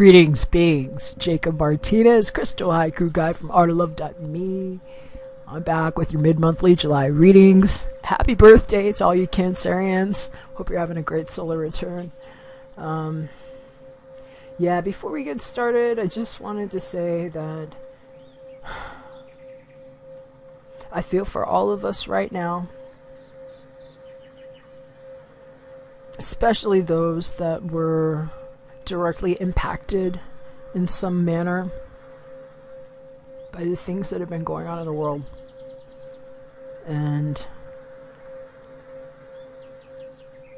Greetings, beings. Jacob Martinez, Crystal Haiku Guy from artoflove.me. I'm back with your mid-monthly July readings. Happy birthday to all you Cancerians. Hope you're having a great solar return. Before we get started, I just wanted to say that I feel for all of us right now, especially those that were directly impacted in some manner by the things that have been going on in the world. And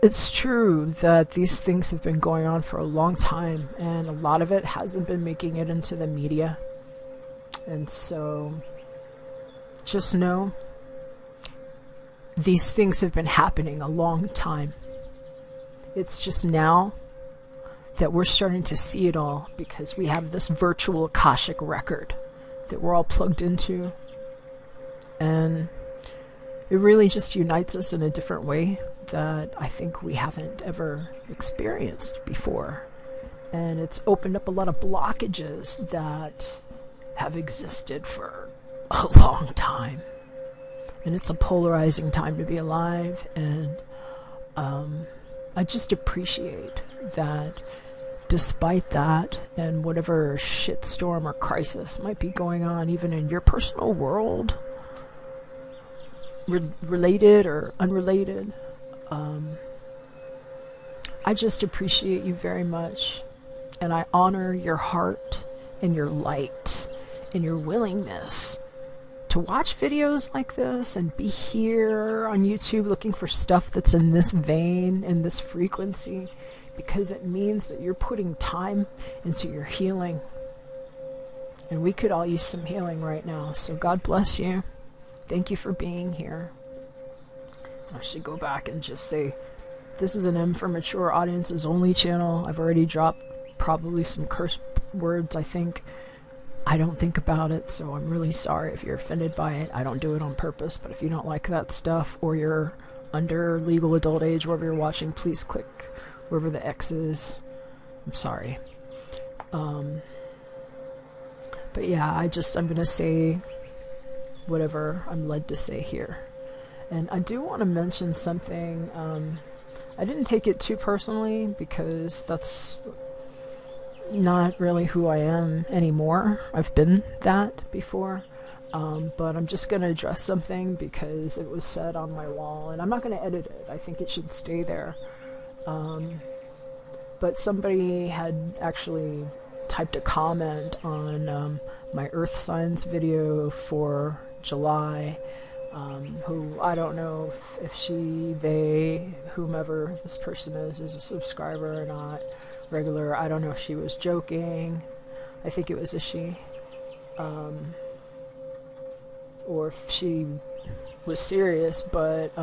it's true that these things have been going on for a long time, and a lot of it hasn't been making it into the media. And so just know these things have been happening a long time. It's just now that we're starting to see it all because we have this virtual Akashic record that we're all plugged into, and it really just unites us in a different way that I think we haven't ever experienced before. And it's opened up a lot of blockages that have existed for a long time, and it's a polarizing time to be alive. And I just appreciate that despite that and whatever shitstorm or crisis might be going on even in your personal world, related or unrelated, I just appreciate you very much, and I honor your heart and your light and your willingness to watch videos like this and be here on YouTube looking for stuff that's in this vein, in this frequency, because it means that you're putting time into your healing. And we could all use some healing right now. So God bless you. Thank you for being here. I should go back and just say, this is an M for mature audiences only channel. I've already dropped probably some curse words, I think. I don't think about it, so I'm really sorry if you're offended by it. I don't do it on purpose, but if you don't like that stuff, or you're under legal adult age, wherever you're watching, please click wherever the X is. I'm sorry. But yeah, I'm gonna say whatever I'm led to say here. And I do want to mention something. I didn't take it too personally because that's not really who I am anymore. I've been that before. But I'm just gonna address something because it was said on my wall, and I'm not gonna edit it. I think it should stay there. But somebody had actually typed a comment on my Earth Signs video for July, who I don't know if she, they, whomever this person is a subscriber or not, regular. I don't know if she was joking. I think it was a she. Or if she was serious, but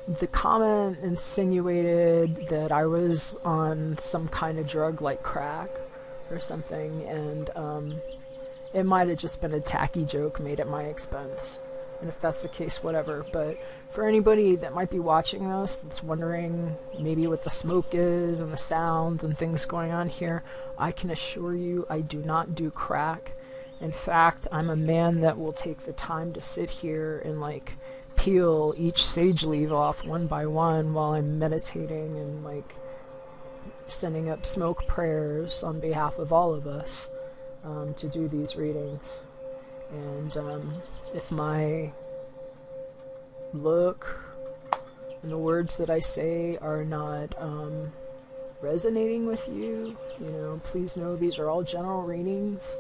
the comment insinuated that I was on some kind of drug like crack or something, and it might have just been a tacky joke made at my expense. And if that's the case, whatever. But for anybody that might be watching this that's wondering maybe what the smoke is and the sounds and things going on here, I can assure you I do not do crack. In fact, I'm a man that will take the time to sit here and like peel each sage leaf off one by one while I'm meditating and like sending up smoke prayers on behalf of all of us to do these readings. And if my look and the words that I say are not resonating with you, please know these are all general readings.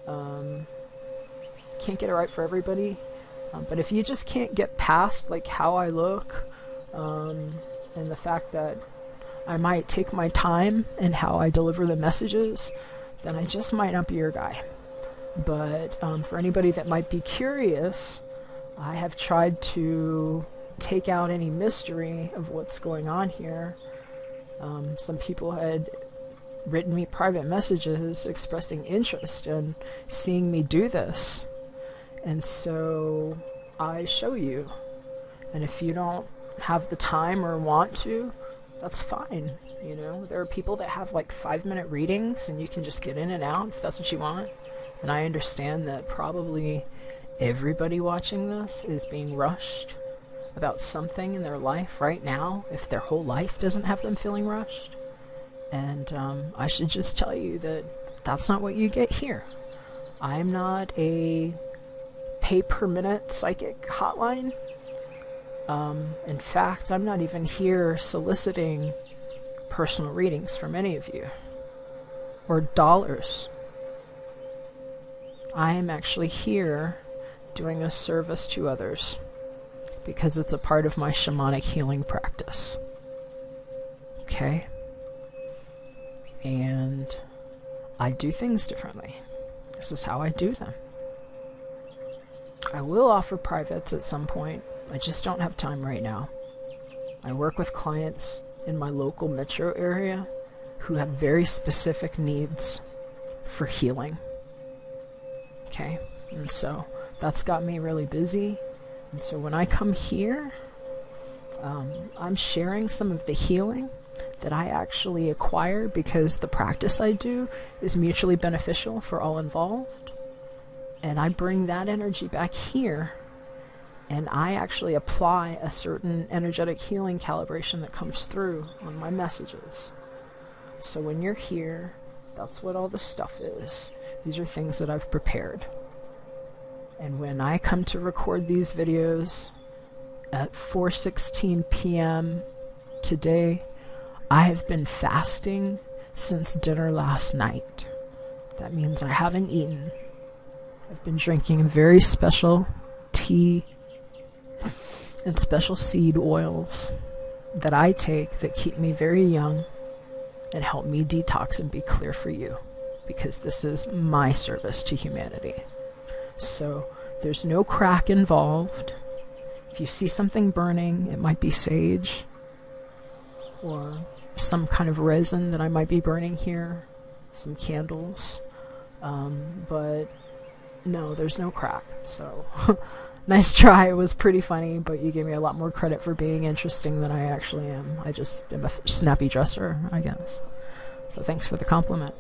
Can't get it right for everybody. But if you just can't get past like how I look, and the fact that I might take my time in how I deliver the messages, then I just might not be your guy. But for anybody that might be curious, I have tried to take out any mystery of what's going on here. Some people had written me private messages expressing interest in seeing me do this. And so I show you. And if you don't have the time or want to, That's fine. You know, there are people that have like 5-minute readings and you can just get in and out if that's what you want. And I understand that probably everybody watching this is being rushed about something in their life right now, if their whole life doesn't have them feeling rushed. And I should just tell you that that's not what you get here. I'm not a pay-per-minute psychic hotline. In fact, I'm not even here soliciting personal readings from any of you, or dollars. I am actually here doing a service to others because it's a part of my shamanic healing practice. Okay? And I do things differently. This is how I do them. I will offer privates at some point. I just don't have time right now. I work with clients in my local metro area who have very specific needs for healing. Okay? And so that's got me really busy. And so when I come here, I'm sharing some of the healing that I actually acquire because the practice I do is mutually beneficial for all involved. And I bring that energy back here, and I actually apply a certain energetic healing calibration that comes through on my messages. So when you're here, that's what all the stuff is. These are things that I've prepared. And when I come to record these videos at 4:16 p.m. today, I have been fasting since dinner last night. That means I haven't eaten. I've been drinking very special tea and special seed oils that I take that keep me very young and help me detox and be clear for you, because this is my service to humanity. So there's no crack involved. If you see something burning, it might be sage or some kind of resin that I might be burning here, some candles, but no, there's no crack. So nice try. It was pretty funny, but you gave me a lot more credit for being interesting than I actually am. I just am a snappy dresser, I guess. So thanks for the compliment.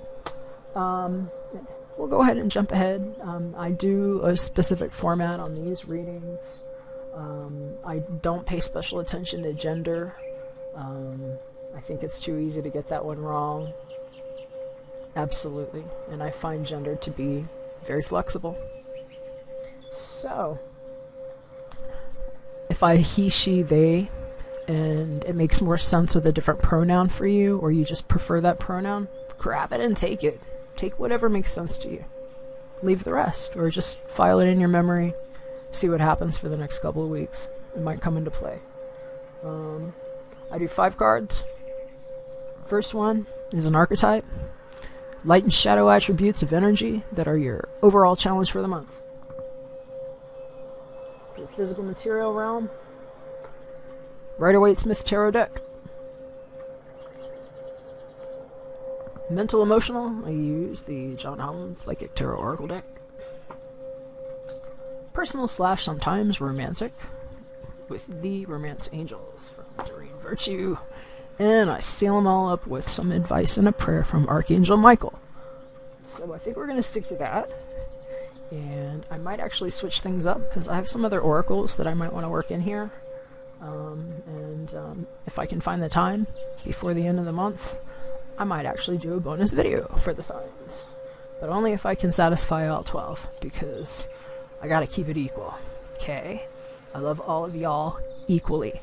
We'll go ahead and jump ahead. I do a specific format on these readings. I don't pay special attention to gender. I think it's too easy to get that one wrong. Absolutely. And I find gender to be very flexible. So, if I he, she, they, and it makes more sense with a different pronoun for you, or you just prefer that pronoun, grab it and take it. Take whatever makes sense to you. Leave the rest, or just file it in your memory. See what happens for the next couple of weeks. It might come into play. I do 5 cards. First one is an archetype. Light and shadow attributes of energy that are your overall challenge for the month. For the physical material realm, Rider-Waite-Smith Tarot deck. Mental emotional, I use the John Holland Psychic Tarot Oracle deck. Personal / sometimes romantic, with the Romance Angels from Doreen Virtue. And I seal them all up with some advice and a prayer from Archangel Michael. So I think we're going to stick to that. And I might actually switch things up, because I have some other oracles that I might want to work in here. If I can find the time before the end of the month, I might actually do a bonus video for the signs. But only if I can satisfy all 12, because I gotta keep it equal. Okay? I love all of y'all equally.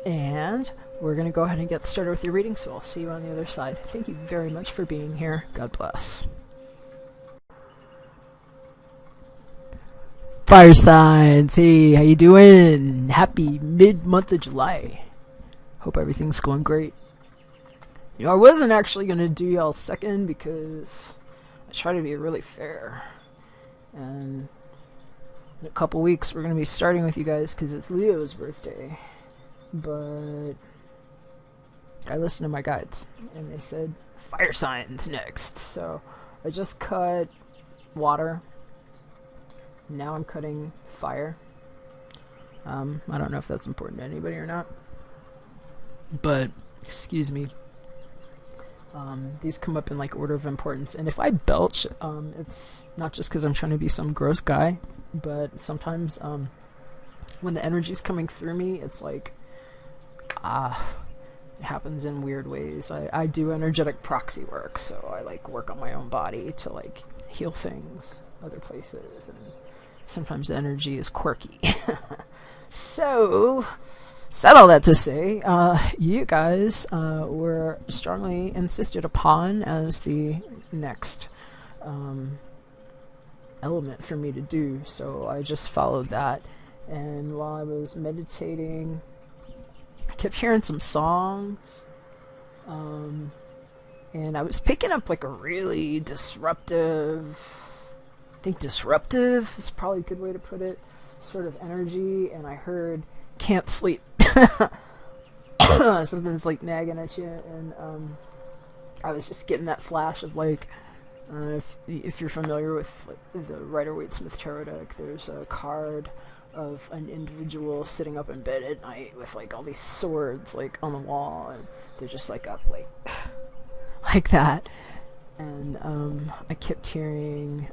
And we're going to go ahead and get started with your reading, so I'll see you on the other side. Thank you very much for being here. God bless. Fire signs, hey, how you doing? Happy mid-month of July. Hope everything's going great. You know, I wasn't actually going to do y'all second because I try to be really fair. And in a couple weeks, we're going to be starting with you guys because it's Leo's birthday. But I listened to my guides, and they said fire signs next. So I just cut water. Now I'm cutting fire. I don't know if that's important to anybody or not. But Excuse me. These come up in like order of importance, and if I belch, it's not just because I'm trying to be some gross guy, but sometimes when the energy's coming through me, it's like it happens in weird ways. I do energetic proxy work, so I like work on my own body to like heal things other places, and sometimes the energy is quirky. So said all that to say, you guys were strongly insisted upon as the next element for me to do, so I just followed that. And while I was meditating, I kept hearing some songs, and I was picking up like a really disruptive, I think disruptive is probably a good way to put it, sort of energy, and I heard "Can't Sleep." Something's like nagging at you, and I was just getting that flash of like, if you're familiar with like, the Rider-Waite-Smith tarot deck, there's a card of an individual sitting up in bed at night with like all these swords like on the wall, and they're just like up like that. And I kept hearing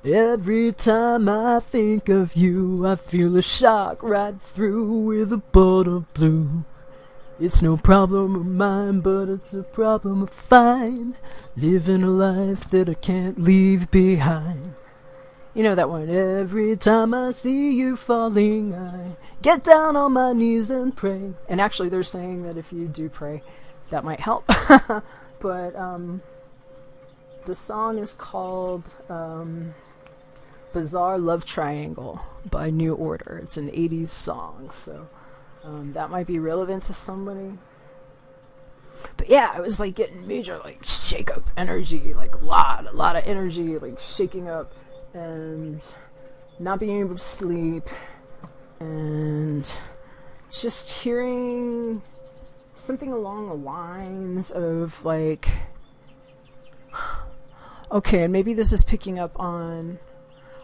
every time I think of you, I feel a shock right through with a bolt of blue. It's no problem of mine, but it's a problem of mine. Living a life that I can't leave behind. You know that one. Every time I see you falling, I get down on my knees and pray. And actually they're saying that if you do pray, that might help. But the song is called Bizarre Love Triangle by New Order. It's an 80s song, so that might be relevant to somebody. But yeah, I was like getting major like Jakob energy, like a lot of energy, like shaking up and not being able to sleep, and just hearing something along the lines of like, okay, and maybe this is picking up on,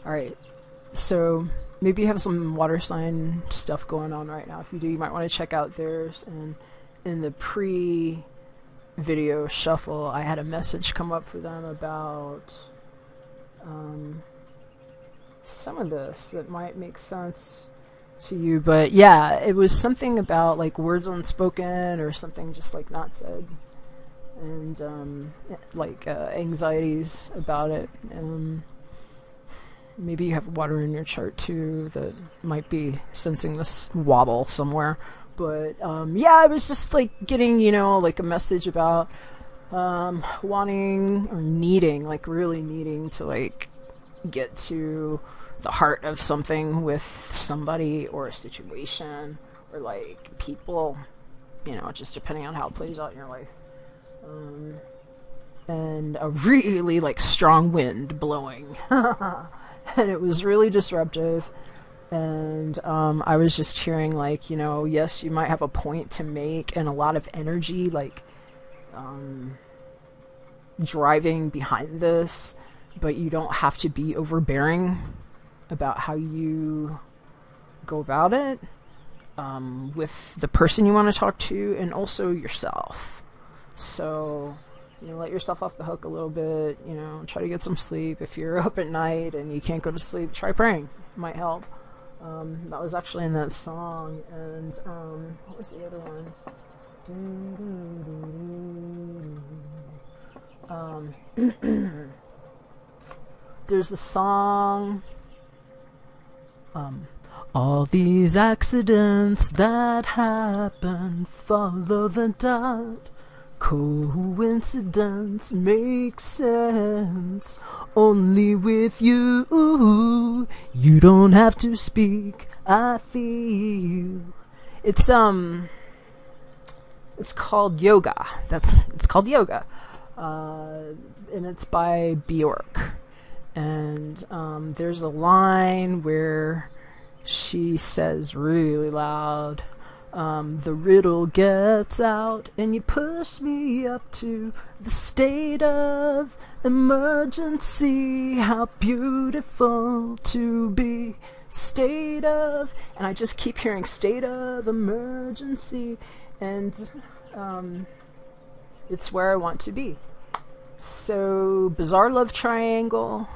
alright, so maybe you have some water sign stuff going on right now. If you do, you might want to check out theirs. And in the pre-video shuffle, I had a message come up for them about some of this that might make sense to you. But yeah, it was something about like words unspoken or something just like not said, and like anxieties about it. Maybe you have water in your chart too that might be sensing this wobble somewhere. But yeah, I was just like getting, you know, like a message about wanting or needing, like really needing to like get to the heart of something with somebody or a situation or like people, you know, just depending on how it plays out in your life. And a really like strong wind blowing. And it was really disruptive. And I was just hearing like, you know, yes, you might have a point to make and a lot of energy like driving behind this, but you don't have to be overbearing about how you go about it with the person you want to talk to and also yourself. So, you know, let yourself off the hook a little bit, you know, try to get some sleep. If you're up at night and you can't go to sleep, try praying. It might help. That was actually in that song. And what was the other one? There's a song, all these accidents that happen follow the dot. Coincidence makes sense only with you. You don't have to speak, I feel. It's called Yoga. It's called Yoga. And it's by Bjork. And there's a line where she says really loud, the riddle gets out and you push me up to the state of emergency. How beautiful to be state of, and I just keep hearing state of emergency, and it's where I want to be. So, bizarre love triangle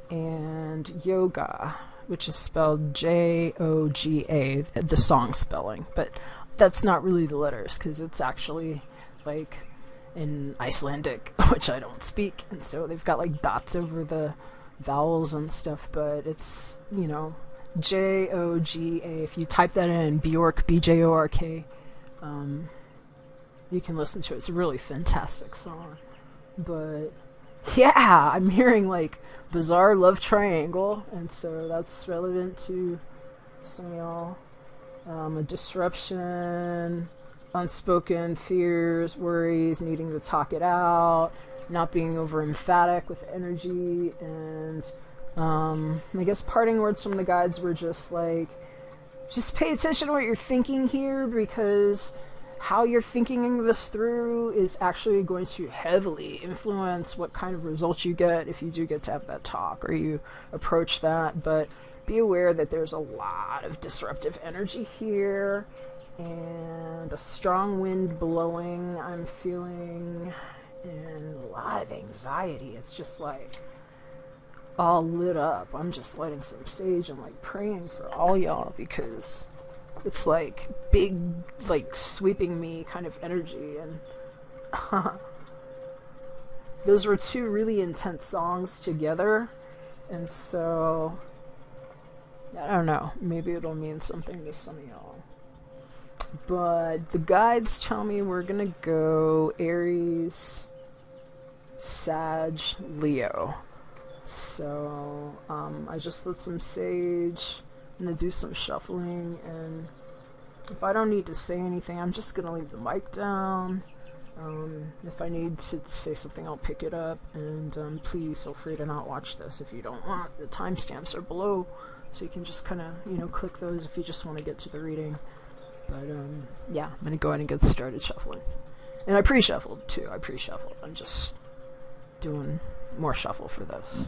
and yoga, which is spelled Joga, the song spelling, but that's not really the letters because it's actually like in Icelandic, which I don't speak, and so they've got like dots over the vowels and stuff, but it's, you know, Joga. If you type that in, Bjork, Bjork, you can listen to it. It's a really fantastic song. But yeah, I'm hearing like bizarre love triangle, and so that's relevant to some of y'all. A disruption, unspoken fears, worries, needing to talk it out, not being over emphatic with energy, and I guess parting words from the guides were just like, just pay attention to what you're thinking here, because how you're thinking this through is actually going to heavily influence what kind of results you get if you do get to have that talk or you approach that. But be aware that there's a lot of disruptive energy here and a strong wind blowing, I'm feeling, and a lot of anxiety. It's just like all lit up. I'm just lighting some sage and like praying for all y'all, because it's like big, like sweeping me kind of energy. And those were two really intense songs together, and so I don't know, maybe it'll mean something to some of y'all. But the guides tell me we're gonna go Aries, Sag, Leo. So I just lit some sage. I'm gonna do some shuffling, and if I don't need to say anything, I'm just gonna leave the mic down. If I need to say something, I'll pick it up, and please feel free to not watch this if you don't want. The timestamps are below, so you can just kind of, you know, click those if you just want to get to the reading. But yeah, I'm gonna go ahead and get started shuffling. And I pre-shuffled too. I'm just doing more shuffle for this.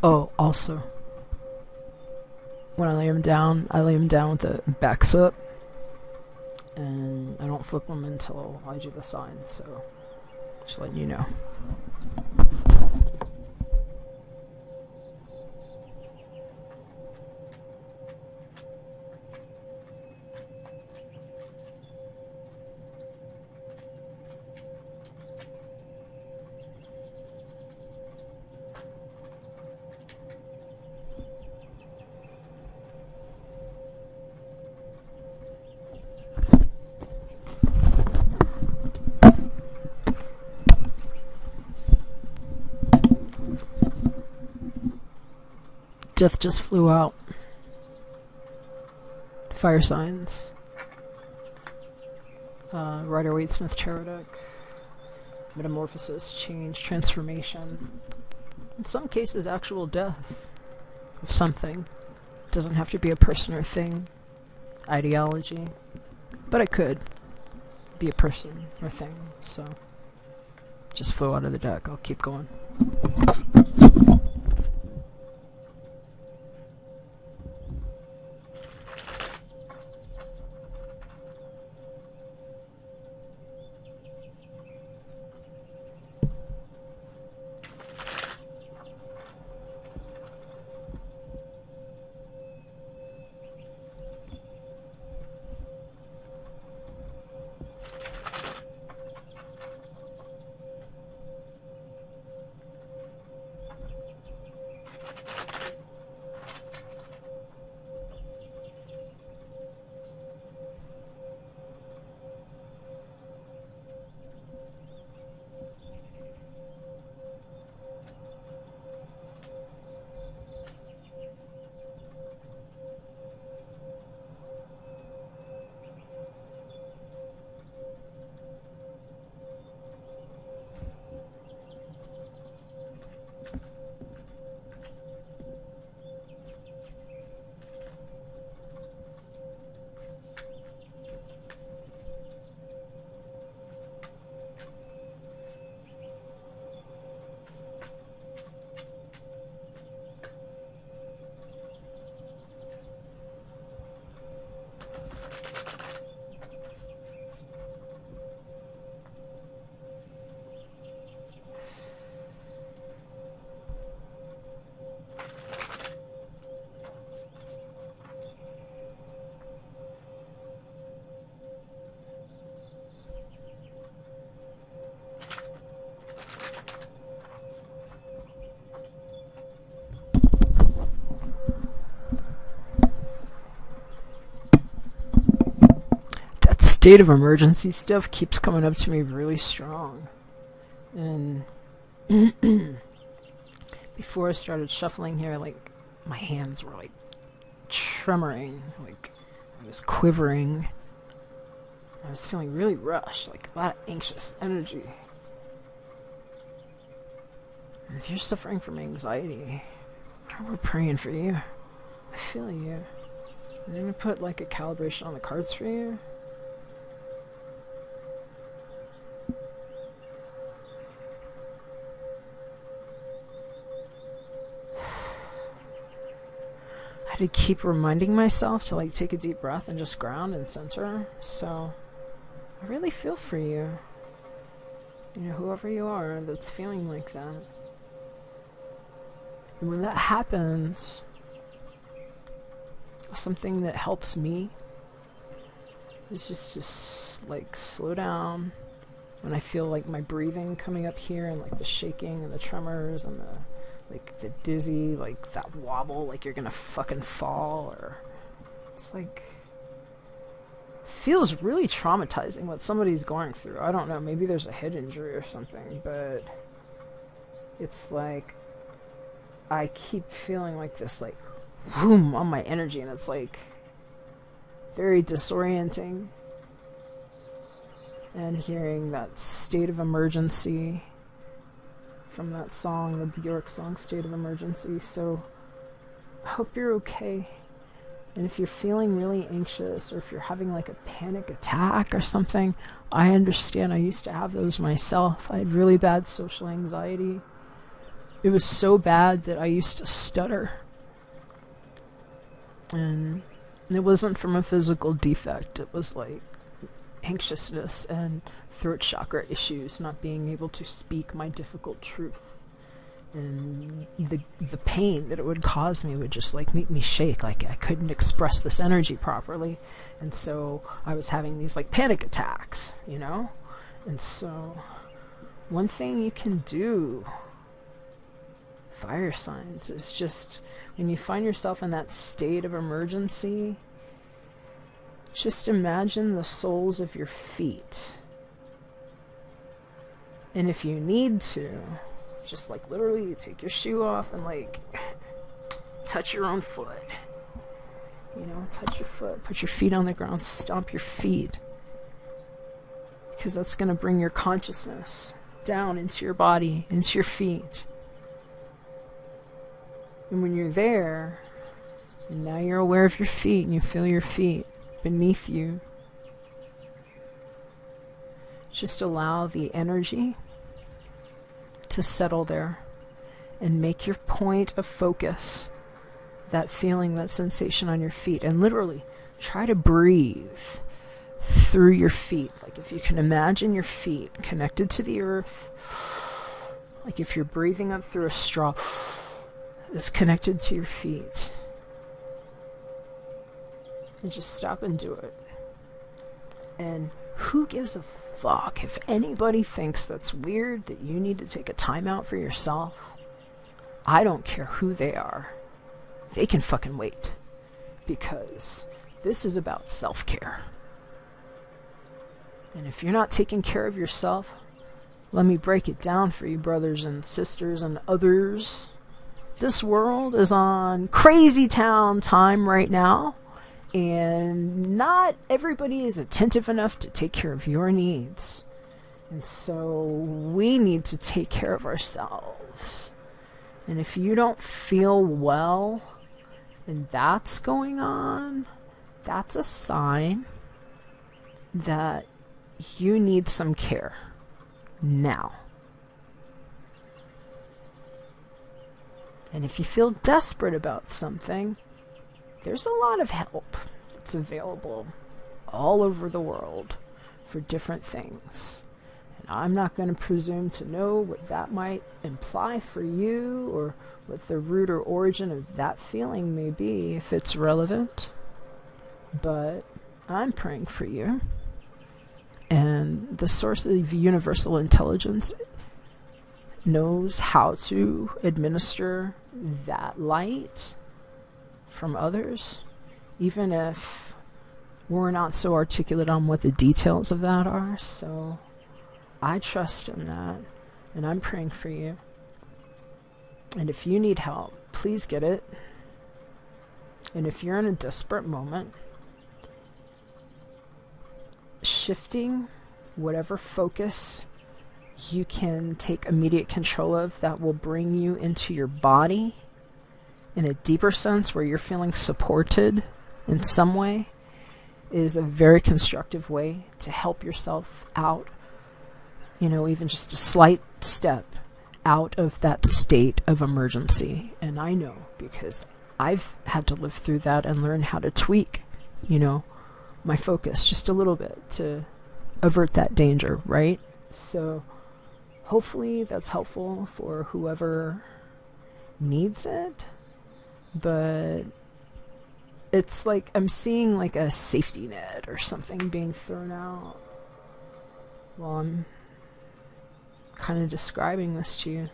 Oh, also, when I lay him down with the backs up, and I don't flip them until I do the sign, so just letting you know. Death just flew out. Fire signs. Rider-Waite-Smith tarot deck. Metamorphosis, change, transformation. In some cases, actual death of something. It doesn't have to be a person or thing, ideology, but it could be a person or thing, so just flew out of the deck. I'll keep going. State of emergency stuff keeps coming up to me really strong. And before I started shuffling here, like, my hands were like tremoring, like I was quivering. I was feeling really rushed, like a lot of anxious energy. And if you're suffering from anxiety, we're praying for you. I feel you. I'm gonna put like a calibration on the cards for you. To keep reminding myself to like take a deep breath and just ground and center. So I really feel for you. You know, whoever you are that's feeling like that. And when that happens, something that helps me is just like slow down. When I feel like my breathing coming up here and like the shaking and the tremors and the dizzy, like that wobble, like you're gonna fucking fall, or it's like feels really traumatizing what somebody's going through. I don't know, maybe there's a head injury or something, but it's like I keep feeling like this like boom on my energy, and it's like very disorienting. And hearing that state of emergency from that song, the Bjork song, State of Emergency. So I hope you're okay. And if you're feeling really anxious, or if you're having like a panic attack or something, I understand. I used to have those myself. I had really bad social anxiety. It was so bad that I used to stutter. And it wasn't from a physical defect. It was like anxiousness and throat chakra issues, not being able to speak my difficult truth, and the pain that it would cause me would just like make me shake, like I couldn't express this energy properly, and so I was having these like panic attacks, you know. And so one thing you can do, fire signs, is just when you find yourself in that state of emergency, just imagine the soles of your feet. And if you need to, just like literally take your shoe off and like touch your own foot. You know, touch your foot, put your feet on the ground, stomp your feet. Because that's going to bring your consciousness down into your body, into your feet. And when you're there, and now you're aware of your feet, and you feel your feet beneath you, just allow the energy to settle there and make your point of focus that feeling, that sensation on your feet, and literally try to breathe through your feet. Like if you can imagine your feet connected to the earth, like if you're breathing up through a straw that's connected to your feet, and just stop and do it. And who gives a fuck if anybody thinks that's weird, that you need to take a time out for yourself? I don't care who they are. They can fucking wait. Because this is about self-care. And if you're not taking care of yourself, let me break it down for you, brothers and sisters and others. This world is on crazy town time right now. And not everybody is attentive enough to take care of your needs. And so we need to take care of ourselves. And if you don't feel well, and that's going on, that's a sign that you need some care now. And if you feel desperate about something, there's a lot of help that's available all over the world for different things. And I'm not going to presume to know what that might imply for you, or what the root or origin of that feeling may be, if it's relevant. But I'm praying for you. And the source of universal intelligence knows how to administer that light from others, even if we're not so articulate on what the details of that are. So I trust in that, and I'm praying for you. And if you need help, please get it. And if you're in a desperate moment, shifting whatever focus you can take immediate control of that will bring you into your body in a deeper sense, where you're feeling supported in some way, is a very constructive way to help yourself out. You know, even just a slight step out of that state of emergency. And I know, because I've had to live through that and learn how to tweak, you know, my focus just a little bit to avert that danger, right? So hopefully that's helpful for whoever needs it. But it's like I'm seeing like a safety net or something being thrown out while I'm kind of describing this to you.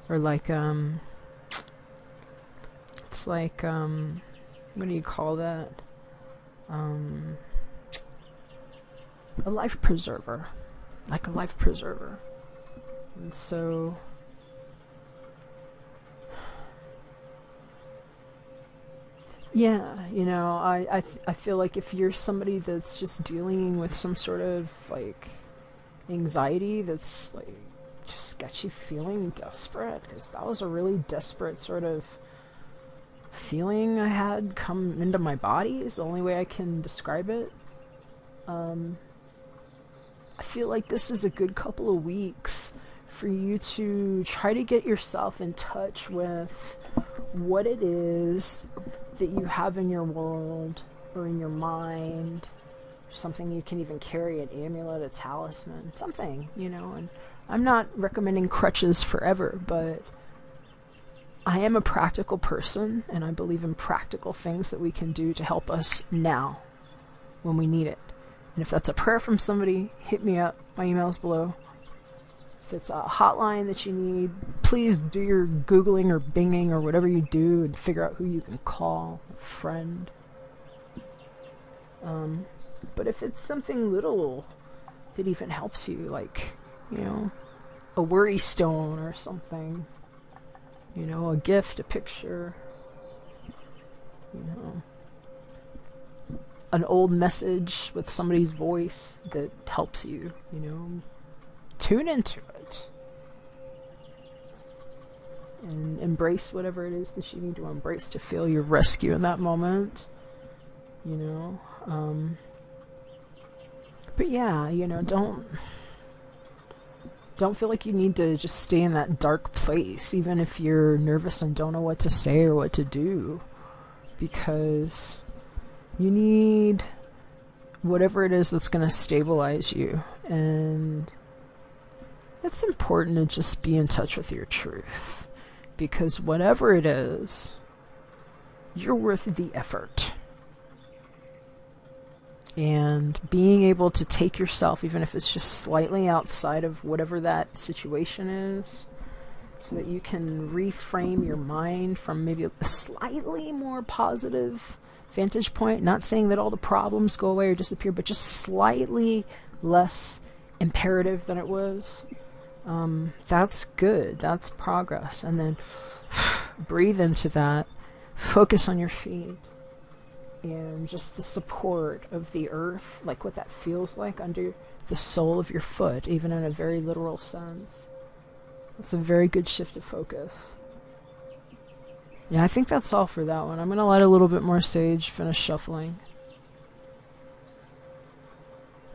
Or like it's like what do you call that? A life preserver. Like a life preserver. And so yeah, you know, I feel like if you're somebody that's just dealing with some sort of like anxiety that's like just got you feeling desperate, because that was a really desperate sort of feeling I had come into my body, is the only way I can describe it. I feel like this is a good couple of weeks for you to try to get yourself in touch with what it is that you have in your world or in your mind, something you can even carry, an amulet, a talisman, something, you know. And I'm not recommending crutches forever, but I am a practical person, and I believe in practical things that we can do to help us now when we need it. And if that's a prayer from somebody, hit me up. My email's below. If it's a hotline that you need, please do your Googling or Binging or whatever you do and figure out who you can call, a friend. But if it's something little that even helps you, like, you know, a worry stone or something, you know, a gift, a picture, you know, an old message with somebody's voice that helps you, you know, tune into it and embrace whatever it is that you need to embrace to feel your rescue in that moment, you know. But yeah, you know, don't feel like you need to just stay in that dark place, even if you're nervous and don't know what to say or what to do, because you need whatever it is that's going to stabilize you. And it's important to just be in touch with your truth, because whatever it is, you're worth the effort. And being able to take yourself, even if it's just slightly outside of whatever that situation is, so that you can reframe your mind from maybe a slightly more positive vantage point. Not saying that all the problems go away or disappear, but just slightly less imperative than it was. That's good. That's progress. And then breathe into that. Focus on your feet. And just the support of the earth, like what that feels like under the sole of your foot, even in a very literal sense. That's a very good shift of focus. Yeah, I think that's all for that one. I'm going to let a little bit more sage finish shuffling.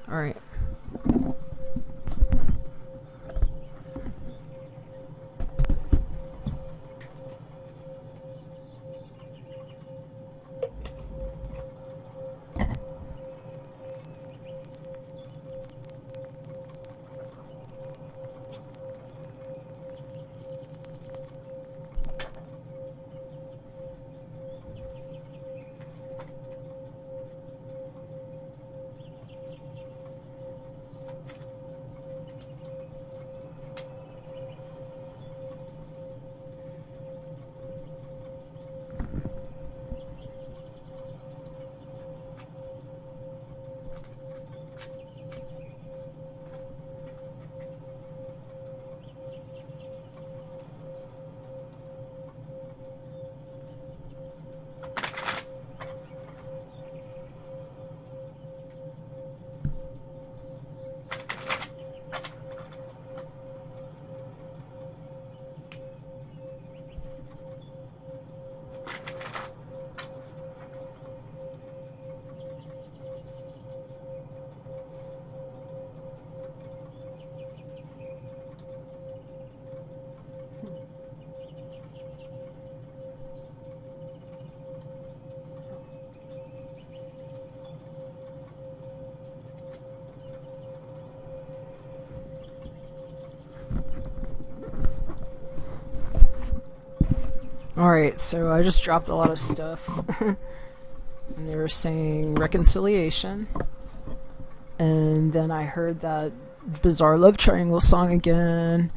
Alright. Alright, so I just dropped a lot of stuff. And they were saying reconciliation. And then I heard that bizarre love triangle song again,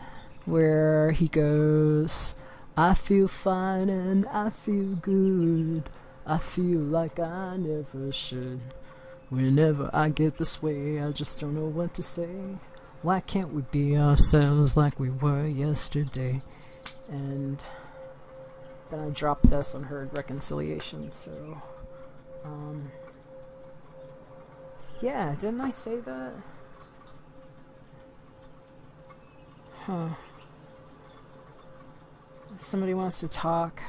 where he goes, I feel fine and I feel good. I feel like I never should. Whenever I get this way, I just don't know what to say. Why can't we be ourselves like we were yesterday? And then I dropped this and heard reconciliation, so yeah, didn't I say that? Huh. Somebody wants to talk.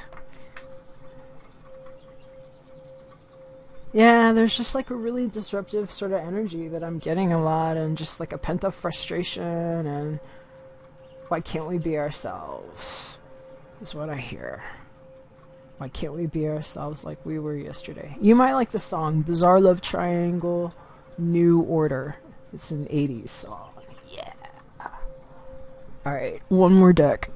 Yeah, there's just like a really disruptive sort of energy that I'm getting a lot, and just like a pent up frustration, and why can't we be ourselves is what I hear. Why can't we be ourselves like we were yesterday? You might like the song Bizarre Love Triangle, New Order. It's an 80s song. Yeah. Alright, one more deck.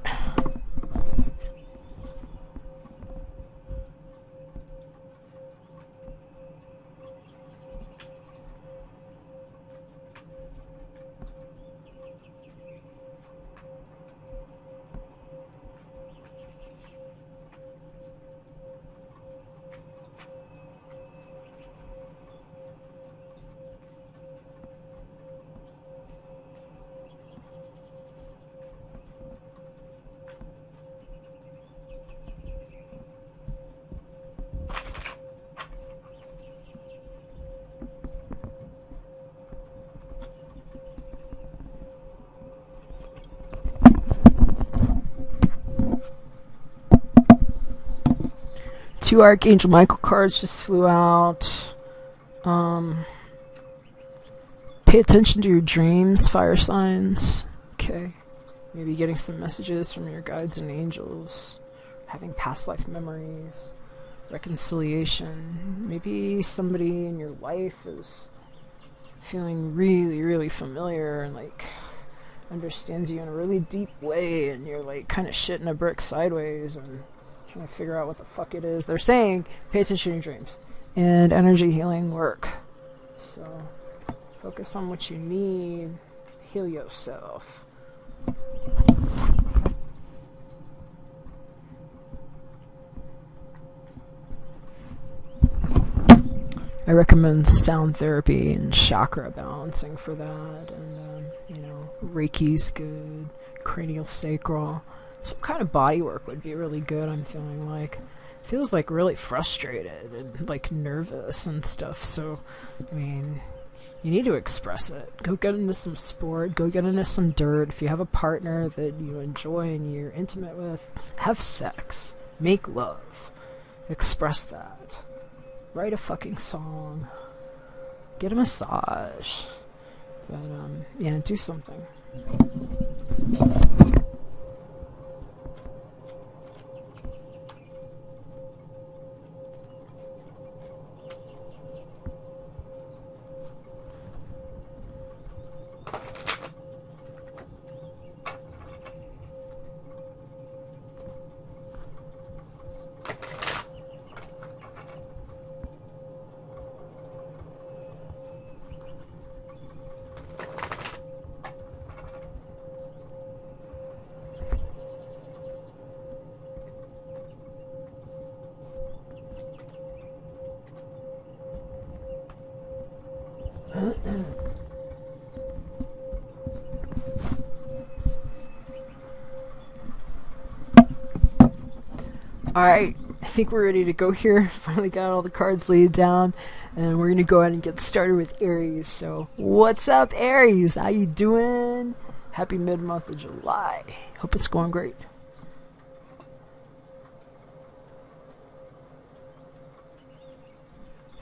2 Archangel Michael cards just flew out. Pay attention to your dreams, fire signs. Okay. Maybe getting some messages from your guides and angels. Having past life memories. Reconciliation. Maybe somebody in your life is feeling really, really familiar and like understands you in a really deep way, and you're like kind of shitting a brick sideways and trying to figure out what the fuck it is. They're saying pay attention to your dreams and energy healing work. So focus on what you need. Heal yourself. I recommend sound therapy and chakra balancing for that, and Reiki's good, cranial sacral, some kind of body work would be really good. I'm feeling like, feels like really frustrated and like nervous and stuff. So, I mean, you need to express it. Go get into some sport. Go get into some dirt. If you have a partner that you enjoy and you're intimate with, have sex. Make love. Express that. Write a fucking song. Get a massage. But, yeah, do something. Alright, I think we're ready to go here. Finally got all the cards laid down, and we're going to go ahead and get started with Aries. So, what's up, Aries? How you doing? Happy mid-month of July. Hope it's going great.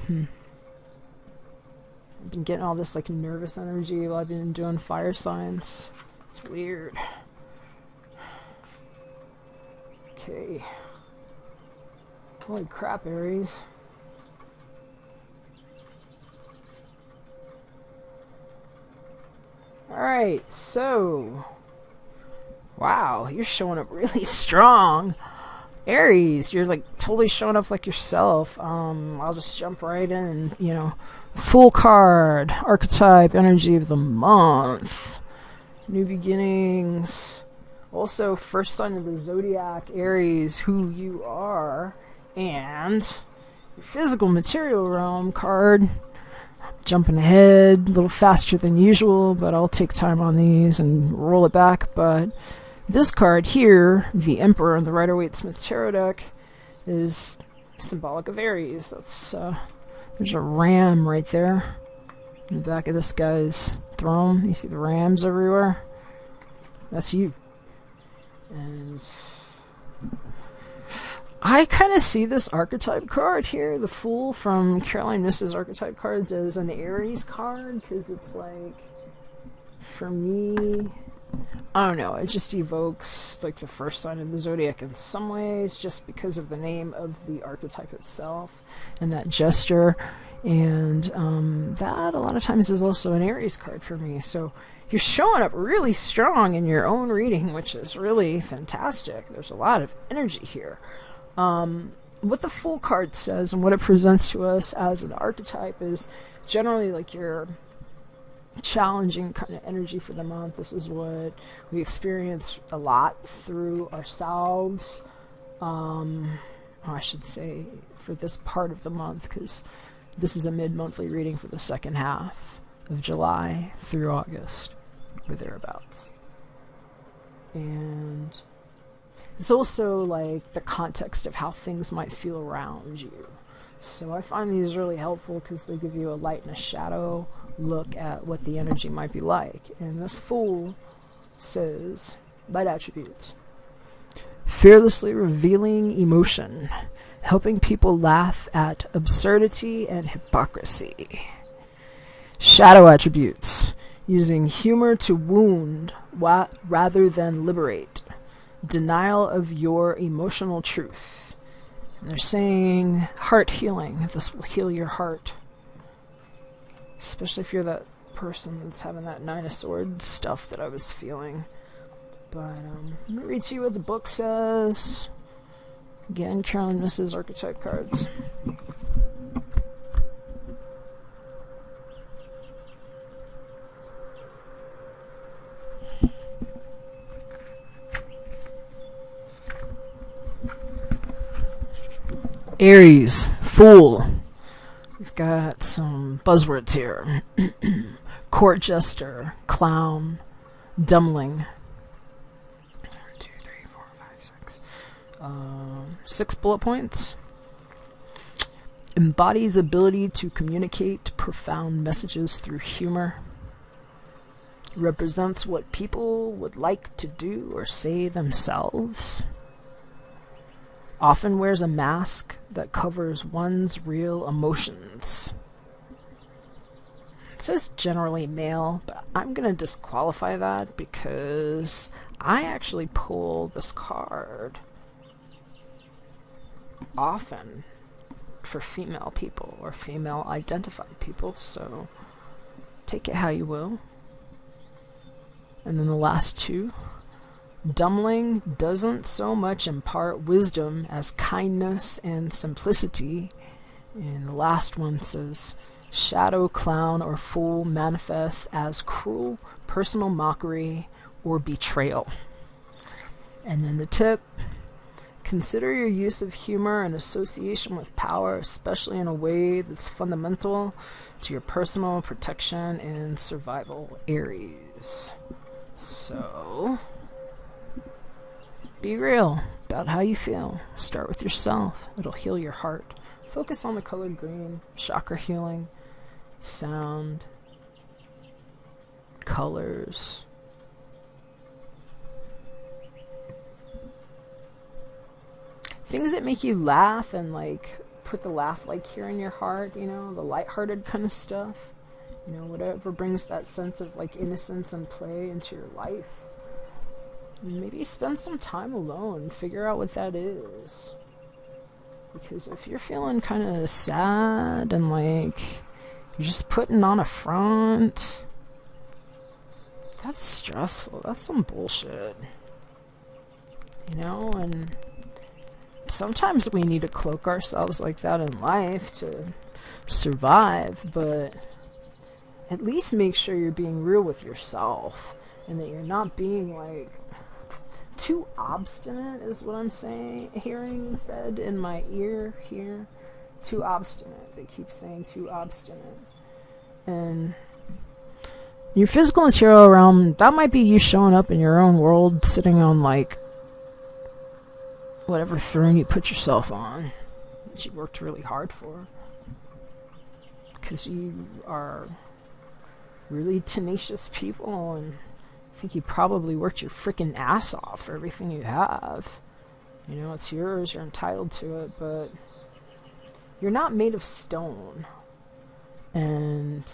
I've been getting all this like nervous energy while I've been doing fire signs. It's weird. Okay. Holy crap, Aries. Alright, so... wow, you're showing up really strong. Aries, you're like totally showing up like yourself. I'll just jump right in, full card, archetype, energy of the month. New beginnings. Also, first sign of the zodiac, Aries, who you are. And your physical material realm card, jumping ahead a little faster than usual, but I'll take time on these and roll it back. But this card here, the Emperor in the Rider-Waite-Smith Tarot deck, is symbolic of Aries. That's there's a ram right there in the back of this guy's throne. You see the rams everywhere? That's you. And I kind of see this archetype card here, the Fool from Caroline Miss's archetype cards, as an Aries card, because it's like, for me, I don't know, it just evokes like the first sign of the zodiac in some ways, just because of the name of the archetype itself and that gesture, and that a lot of times is also an Aries card for me. So you're showing up really strong in your own reading, which is really fantastic. There's a lot of energy here. What the Fool card says and what it presents to us as an archetype is generally like your challenging kind of energy for the month. This is what we experience a lot through ourselves. I should say for this part of the month, because this is a mid-monthly reading for the second half of July through August, or thereabouts. And it's also like the context of how things might feel around you. So I find these really helpful because they give you a light and a shadow look at what the energy might be like. And this Fool says, light attributes. Fearlessly revealing emotion. helping people laugh at absurdity and hypocrisy. Shadow attributes, using humor to wound rather than liberate. Denial of your emotional truth. And they're saying heart healing. This will heal your heart. Especially if you're that person that's having that Nine of Swords stuff that I was feeling. But I'm going to read to you what the book says. Again, Carolyn misses archetype cards. Aries, Fool. We've got some buzzwords here. Court jester, clown, dumbling. 1, 2, 3, 4, 5, 6. 6 bullet points. Embodies ability to communicate profound messages through humor. Represents what people would like to do or say themselves. Often wears a mask that covers one's real emotions. It says generally male, but I'm going to disqualify that because I actually pull this card often for female people or female identified people, so take it how you will. And then the last two. Dumbling doesn't so much impart wisdom as kindness and simplicity. And the last one says, shadow, clown, or fool manifests as cruel personal mockery or betrayal. And then the tip, consider your use of humor and association with power, especially in a way that's fundamental to your personal protection and survival, Aries. So be real about how you feel. Start with yourself. It'll heal your heart. Focus on the color green, chakra healing, sound, colors. Things that make you laugh and like put the laugh like here in your heart, you know, the lighthearted kind of stuff. You know, whatever brings that sense of like innocence and play into your life. Maybe spend some time alone, figure out what that is. Because if you're feeling kind of sad and like you're just putting on a front, that's stressful. That's some bullshit. You know, and sometimes we need to cloak ourselves like that in life to survive, but at least make sure you're being real with yourself and that you're not being like too obstinate is what I'm saying, hearing said in my ear here. Too obstinate. They keep saying too obstinate. And your physical material realm, that might be you showing up in your own world, sitting on like whatever throne you put yourself on that you worked really hard for. Because you are really tenacious people, and I think you probably worked your freaking ass off for everything you have. You know, it's yours, you're entitled to it, but you're not made of stone. And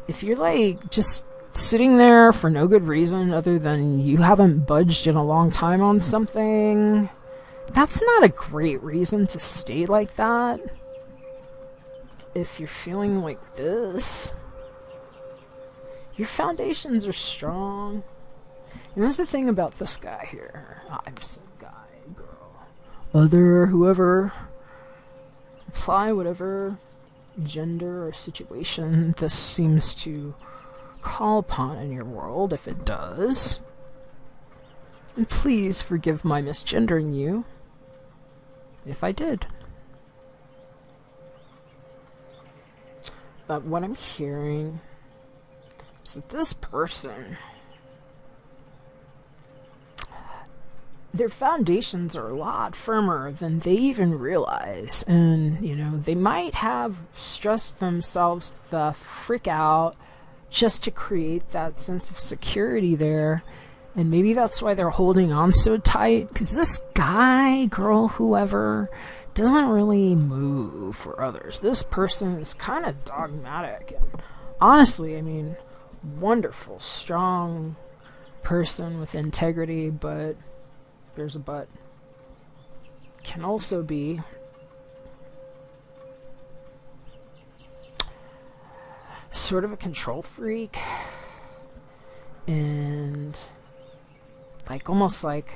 if you're like just sitting there for no good reason other than you haven't budged in a long time on something, that's not a great reason to stay like that. If you're feeling like this, your foundations are strong. And that's the thing about this guy here. I'm some guy, girl, other, whoever. Apply whatever gender or situation this seems to call upon in your world, if it does. And please forgive my misgendering you, if I did. But what I'm hearing is that this person, their foundations are a lot firmer than they even realize. And, you know, they might have stressed themselves the frick out just to create that sense of security there. And maybe that's why they're holding on so tight. Because this guy, girl, whoever, doesn't really move for others. This person is kind of dogmatic. And honestly, I mean, wonderful, strong person with integrity, but there's a but. Can also be sort of a control freak, and like almost like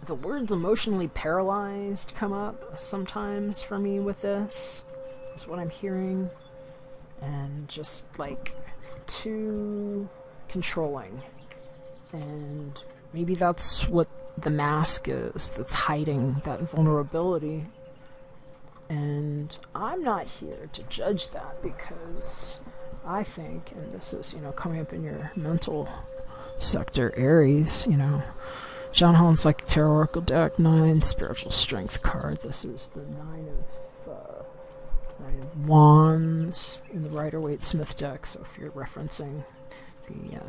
the words emotionally paralyzed come up sometimes for me with this, is what I'm hearing, and just like too controlling. And maybe that's what the mask is that's hiding that vulnerability. And I'm not here to judge that, because I think, and this is, coming up in your mental sector, Aries, John Holland's like Tarot Oracle deck, 9 spiritual strength card. This is the 9 of Wands in the Rider-Waite Smith deck. So if you're referencing the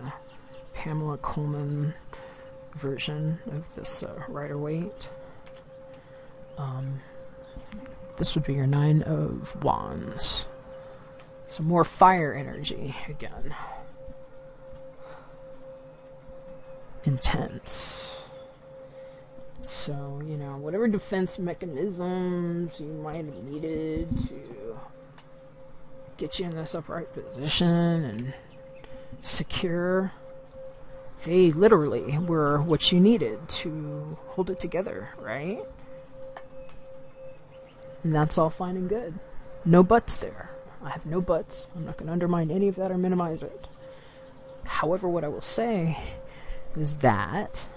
Pamela Coleman version of this Rider-Waite, this would be your 9 of Wands. So more fire energy again. Intense. So, whatever defense mechanisms you might have needed to get you in this upright position and secure, they literally were what you needed to hold it together, right? And that's all fine and good. No buts there. I have no buts. I'm not going to undermine any of that or minimize it. However, what I will say is that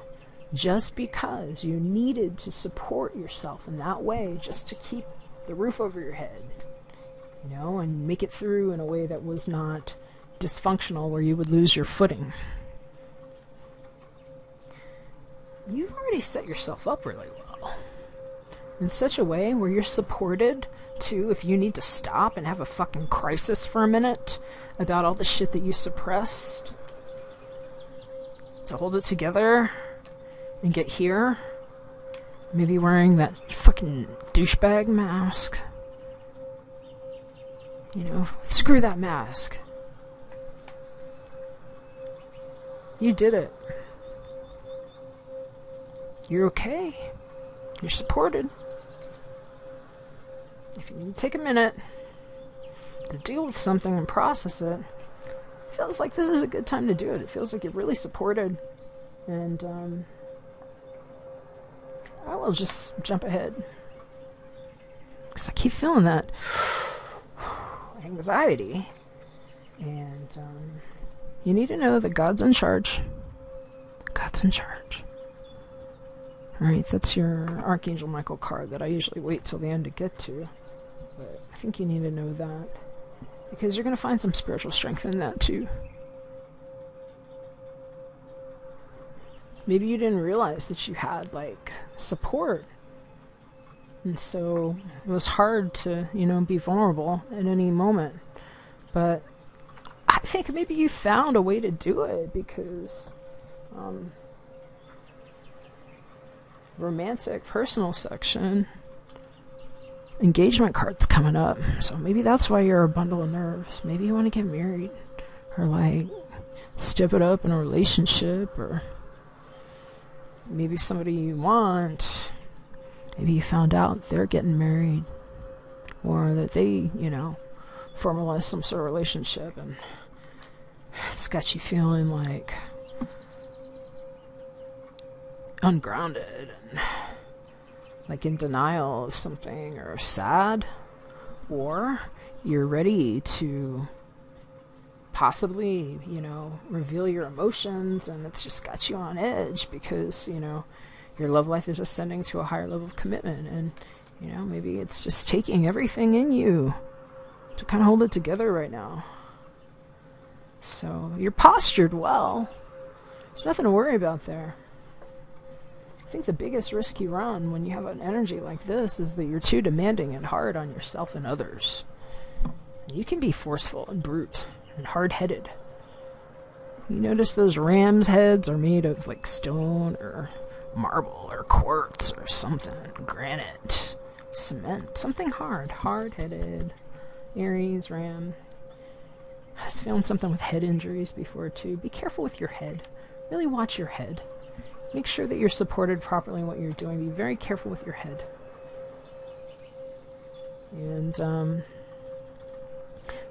just because you needed to support yourself in that way, just to keep the roof over your head, and make it through in a way that was not dysfunctional where you would lose your footing, you've already set yourself up really well. In such a way where you're supported to, if you need to stop and have a fucking crisis for a minute about all the shit that you suppressed, to hold it together and get here, maybe wearing that fucking douchebag mask. Screw that mask. You did it. You're okay. You're supported. If you need to take a minute to deal with something and process it, it feels like this is a good time to do it. It feels like you're really supported. And I will just jump ahead, because I keep feeling that anxiety. And you need to know that God's in charge. God's in charge. Alright, that's your Archangel Michael card that I usually wait till the end to get to. But I think you need to know that, because you're going to find some spiritual strength in that too. Maybe you didn't realize that you had, support. And so it was hard to, be vulnerable at any moment. But I think maybe you found a way to do it, because romantic personal section engagement cards coming up. So maybe that's why you're a bundle of nerves. Maybe you want to get married, or step it up in a relationship, or maybe somebody you want, maybe you found out they're getting married, or that they, formalize some sort of relationship, and it's got you feeling ungrounded and in denial of something, or sad, or you're ready to possibly, reveal your emotions, and it's just got you on edge because, your love life is ascending to a higher level of commitment, and, maybe it's just taking everything in you to kind of hold it together right now. So you're postured well. There's nothing to worry about there. I think the biggest risk you run when you have an energy like this is that you're too demanding and hard on yourself and others. You can be forceful and brute and hard-headed. You notice those ram's heads are made of stone or marble or quartz or something, granite, cement, something hard, hard-headed. Aries, Ram. I was feeling something with head injuries before too. Be careful with your head. Really watch your head. Make sure that you're supported properly in what you're doing. Be very careful with your head. And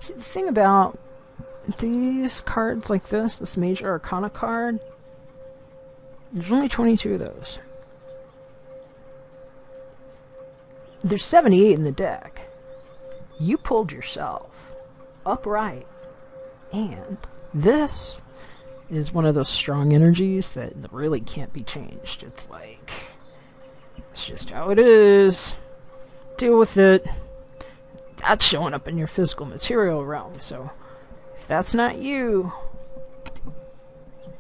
see, the thing about these cards like this Major Arcana card, there's only 22 of those. There's 78 in the deck. You pulled yourself upright. And this is one of those strong energies that really can't be changed. It's like, it's just how it is. Deal with it. That's showing up in your physical material realm. So if that's not you,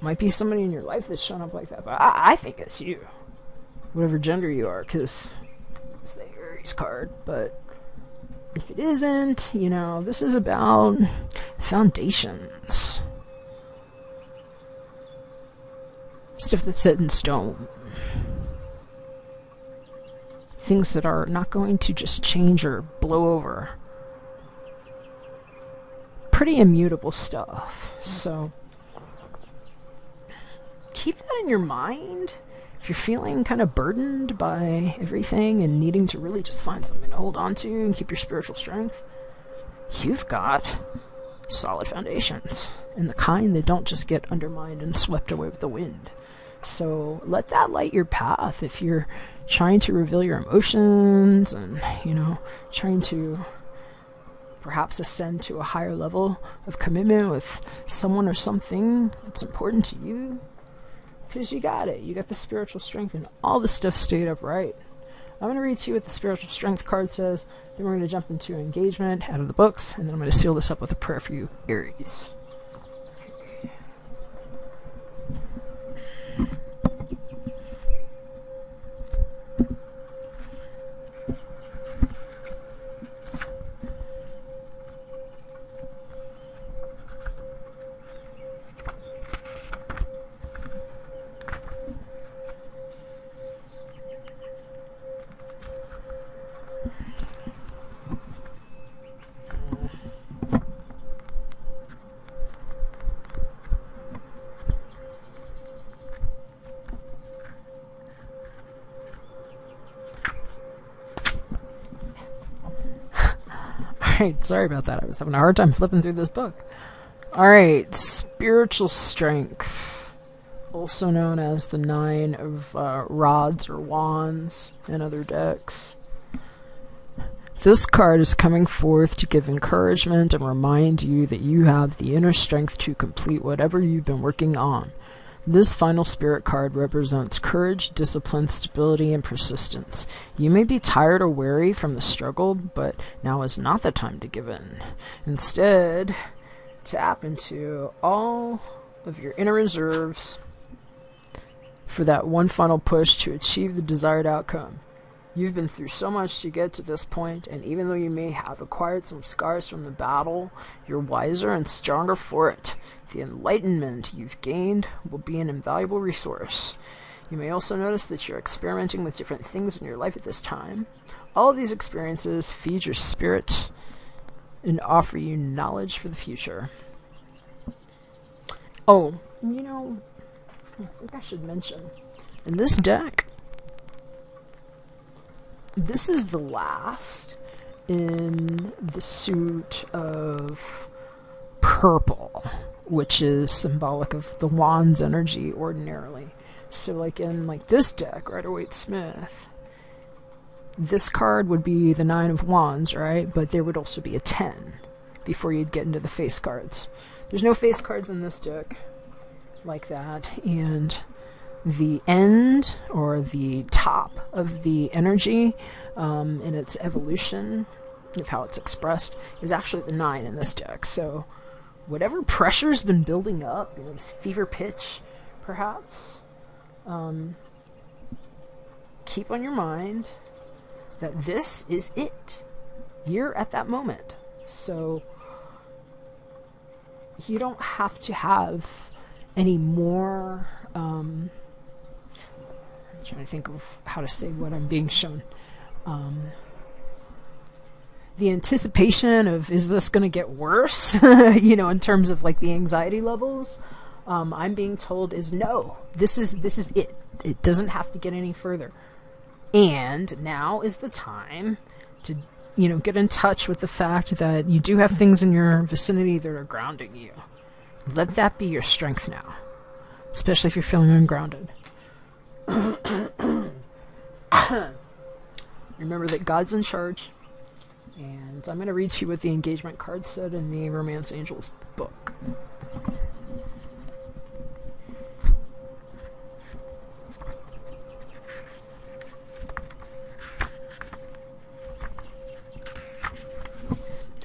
might be somebody in your life that's showing up like that. But I think it's you. Whatever gender you are, because it's the Aries card. But if it isn't, you know, this is about foundations. Stuff that's set in stone. Things that are not going to just change or blow over. Pretty immutable stuff. So keep that in your mind. If you're feeling kind of burdened by everything and needing to really just find something to hold on to and keep your spiritual strength, you've got solid foundations. And the kind that don't just get undermined and swept away with the wind. So let that light your path if you're trying to reveal your emotions and, you know, trying to perhaps ascend to a higher level of commitment with someone or something that's important to you. Because you got it. You got the spiritual strength and all the stuff stayed upright. I'm going to read to you what the spiritual strength card says. Then we're going to jump into engagement out of the books. And then I'm going to seal this up with a prayer for you, Aries. Alright, sorry about that. I was having a hard time flipping through this book. Alright, spiritual strength. Also known as the 9 of rods or wands in other decks. This card is coming forth to give encouragement and remind you that you have the inner strength to complete whatever you've been working on. This final spirit card represents courage, discipline, stability, and persistence. You may be tired or weary from the struggle, but now is not the time to give in. Instead, tap into all of your inner reserves for that one final push to achieve the desired outcome. You've been through so much to get to this point, and even though you may have acquired some scars from the battle, you're wiser and stronger for it. The enlightenment you've gained will be an invaluable resource. You may also notice that you're experimenting with different things in your life at this time. All of these experiences feed your spirit and offer you knowledge for the future. Oh, you know, I think I should mention, in this deck, this is the last in the suit of purple, which is symbolic of the wand's energy ordinarily. So like in like this deck, Rider-Waite-Smith, this card would be the 9 of wands, right? But there would also be a 10 before you'd get into the face cards. There's no face cards in this deck like that, and the end or the top of the energy in its evolution of how it's expressed is actually the 9 in this deck. So whatever pressure's been building up, you know, this fever pitch perhaps, keep on your mind that this is it. You're at that moment. So you don't have to have any more trying to think of how to say what I'm being shown. The anticipation of, is this going to get worse? In terms of like the anxiety levels, I'm being told is no. This is it. It doesn't have to get any further. And now is the time to, get in touch with the fact that you do have things in your vicinity that are grounding you. Let that be your strength now, especially if you're feeling ungrounded. Remember that God's in charge. And I'm going to read to you what the engagement card said in the Romance Angels book.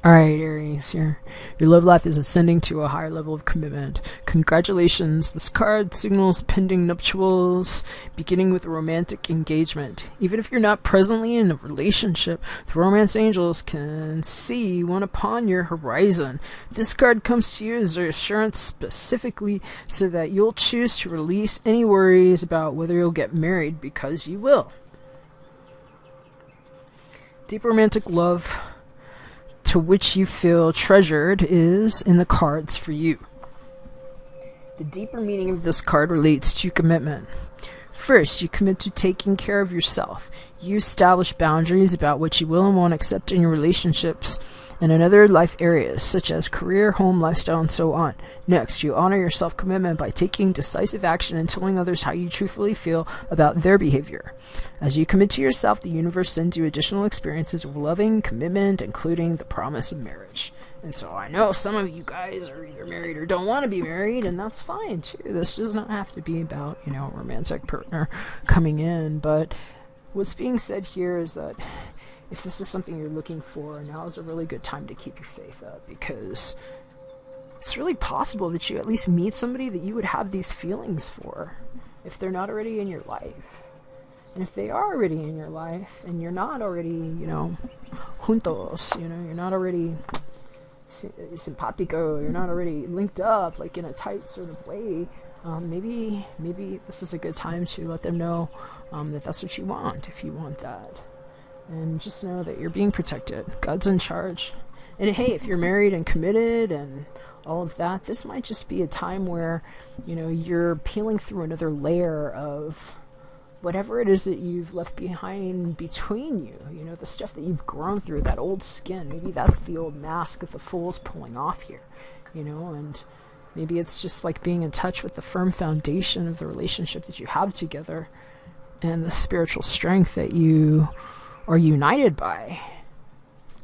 Alright, Aries, your love life is ascending to a higher level of commitment. Congratulations. This card signals pending nuptials, beginning with a romantic engagement. Even if you're not presently in a relationship, the romance angels can see one upon your horizon. This card comes to you as reassurance specifically so that you'll choose to release any worries about whether you'll get married, because you will. Deep romantic love to which you feel treasured is in the cards for you. The deeper meaning of this card relates to commitment. First, you commit to taking care of yourself. You establish boundaries about what you will and won't accept in your relationships and in other life areas, such as career, home, lifestyle, and so on. Next, you honor your self-commitment by taking decisive action and telling others how you truthfully feel about their behavior. As you commit to yourself, the universe sends you additional experiences of loving commitment, including the promise of marriage. And so I know some of you guys are either married or don't want to be married, and that's fine too. This does not have to be about, a romantic partner coming in, but what's being said here is that if this is something you're looking for, now is a really good time to keep your faith up, because it's really possible that you at least meet somebody that you would have these feelings for if they're not already in your life. And if they are already in your life and you're not already, juntos, you're not already simpatico, you're not already linked up like in a tight sort of way, maybe this is a good time to let them know that that's what you want, if you want that. And just know that you're being protected. God's in charge. And hey, if you're married and committed and all of that, this might just be a time where, you're peeling through another layer of whatever it is that you've left behind between you. The stuff that you've grown through, that old skin. Maybe that's the old mask that the fool's pulling off here, and maybe it's just like being in touch with the firm foundation of the relationship that you have together and the spiritual strength that you are united by.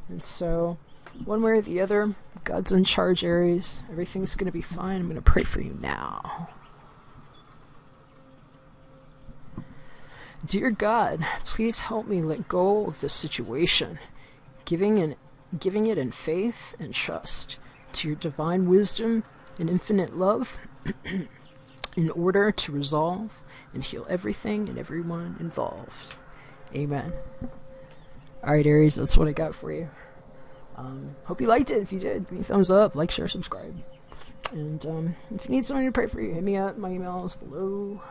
And so, one way or the other, God's in charge, Aries. Everything's going to be fine. I'm going to pray for you now. Dear God, please help me let go of this situation, giving it in faith and trust to your divine wisdom and infinite love in order to resolve and heal everything and everyone involved. Amen. Alright, Aries, that's what I got for you. Hope you liked it. If you did, give me a thumbs up, like, share, subscribe. And if you need someone to pray for you, hit me up. My email is below.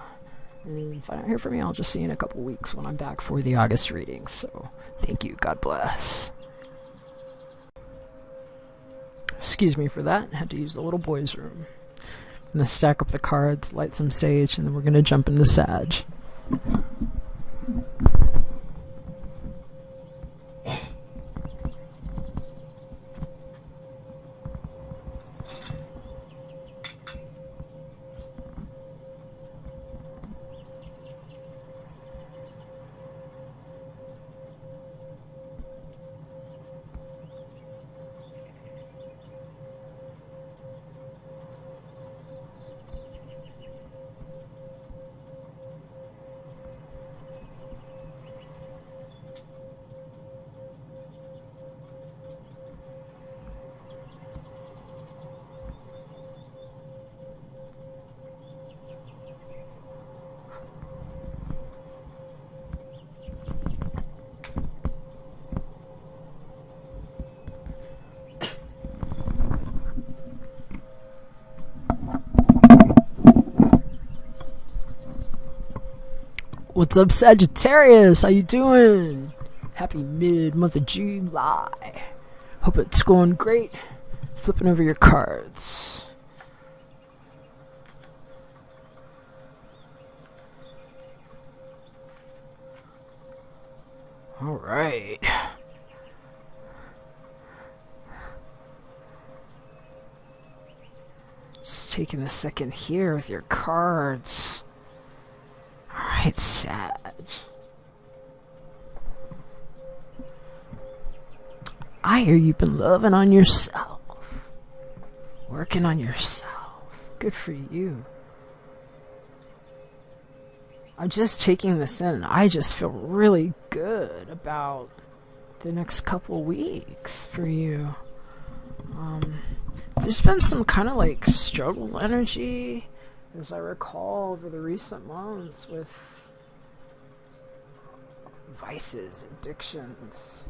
And if I don't hear from you, I'll just see you in a couple weeks when I'm back for the August reading. So, thank you. God bless. Excuse me for that. I had to use the little boys' room. I'm going to stack up the cards, light some sage, and then we're going to jump into Sag. What's up, Sagittarius? How you doing? Happy mid-month of July. Hope it's going great. Flipping over your cards. All right. Just taking a second here with your cards. Alright, Sag. I hear you've been loving on yourself. Working on yourself. Good for you. I'm just taking this in. I just feel really good about the next couple weeks for you. There's been some kind of like struggle energy, as I recall, over the recent months with vices, addictions,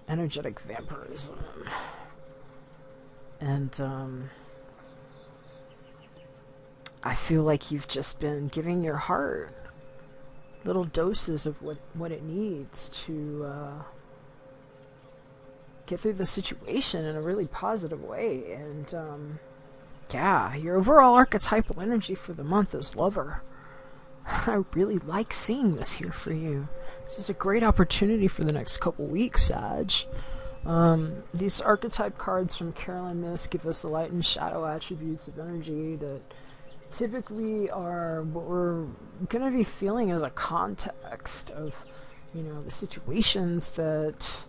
energetic vampirism, and I feel like you've just been giving your heart little doses of what it needs to get through the situation in a really positive way. And yeah, your overall archetypal energy for the month is lover. I really like seeing this here for you. This is a great opportunity for the next couple weeks, Sag. These archetype cards from Carolyn Miss give us the light and shadow attributes of energy that typically are what we're going to be feeling as a context of, you know, the situations that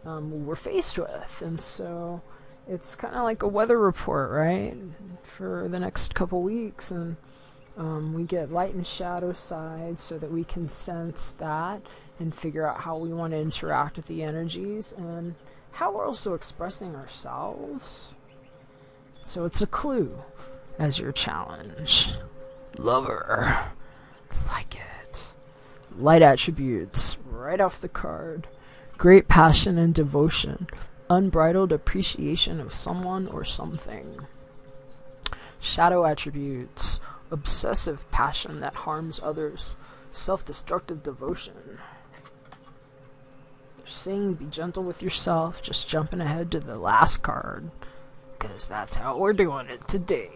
we're faced with. And so it's kind of like a weather report, right, for the next couple weeks. And we get light and shadow sides so that we can sense that and figure out how we want to interact with the energies and how we're also expressing ourselves. So it's a clue as your challenge. Lover. Like it. Light attributes right off the card. Great passion and devotion. Unbridled appreciation of someone or something. Shadow attributes. Obsessive passion that harms others. Self-destructive devotion. They're saying be gentle with yourself. Just jumping ahead to the last card, because that's how we're doing it today.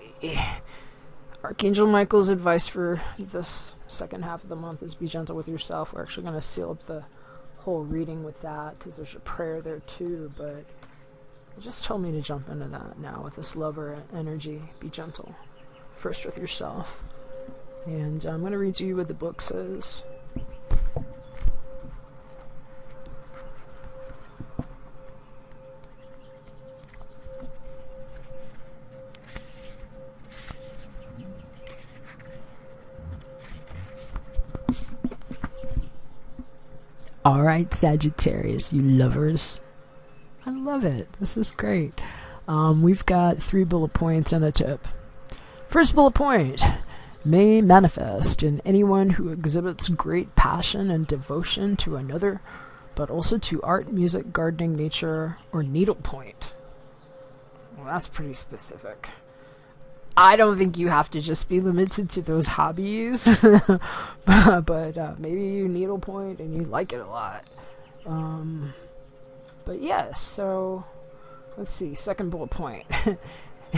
Archangel Michael's advice for this second half of the month is be gentle with yourself. We're actually going to seal up the whole reading with that because there's a prayer there too, but it just told me to jump into that now with this lover energy. Be gentle first with yourself. And I'm going to read to you what the book says. Alright, Sagittarius, you lovers. I love it. This is great. We've got 3 bullet points and a tip. First bullet point. May manifest in anyone who exhibits great passion and devotion to another, but also to art, music, gardening, nature, or needlepoint. Well, that's pretty specific. I don't think you have to just be limited to those hobbies, but maybe you needlepoint and you like it a lot. But yes, so let's see, second bullet point.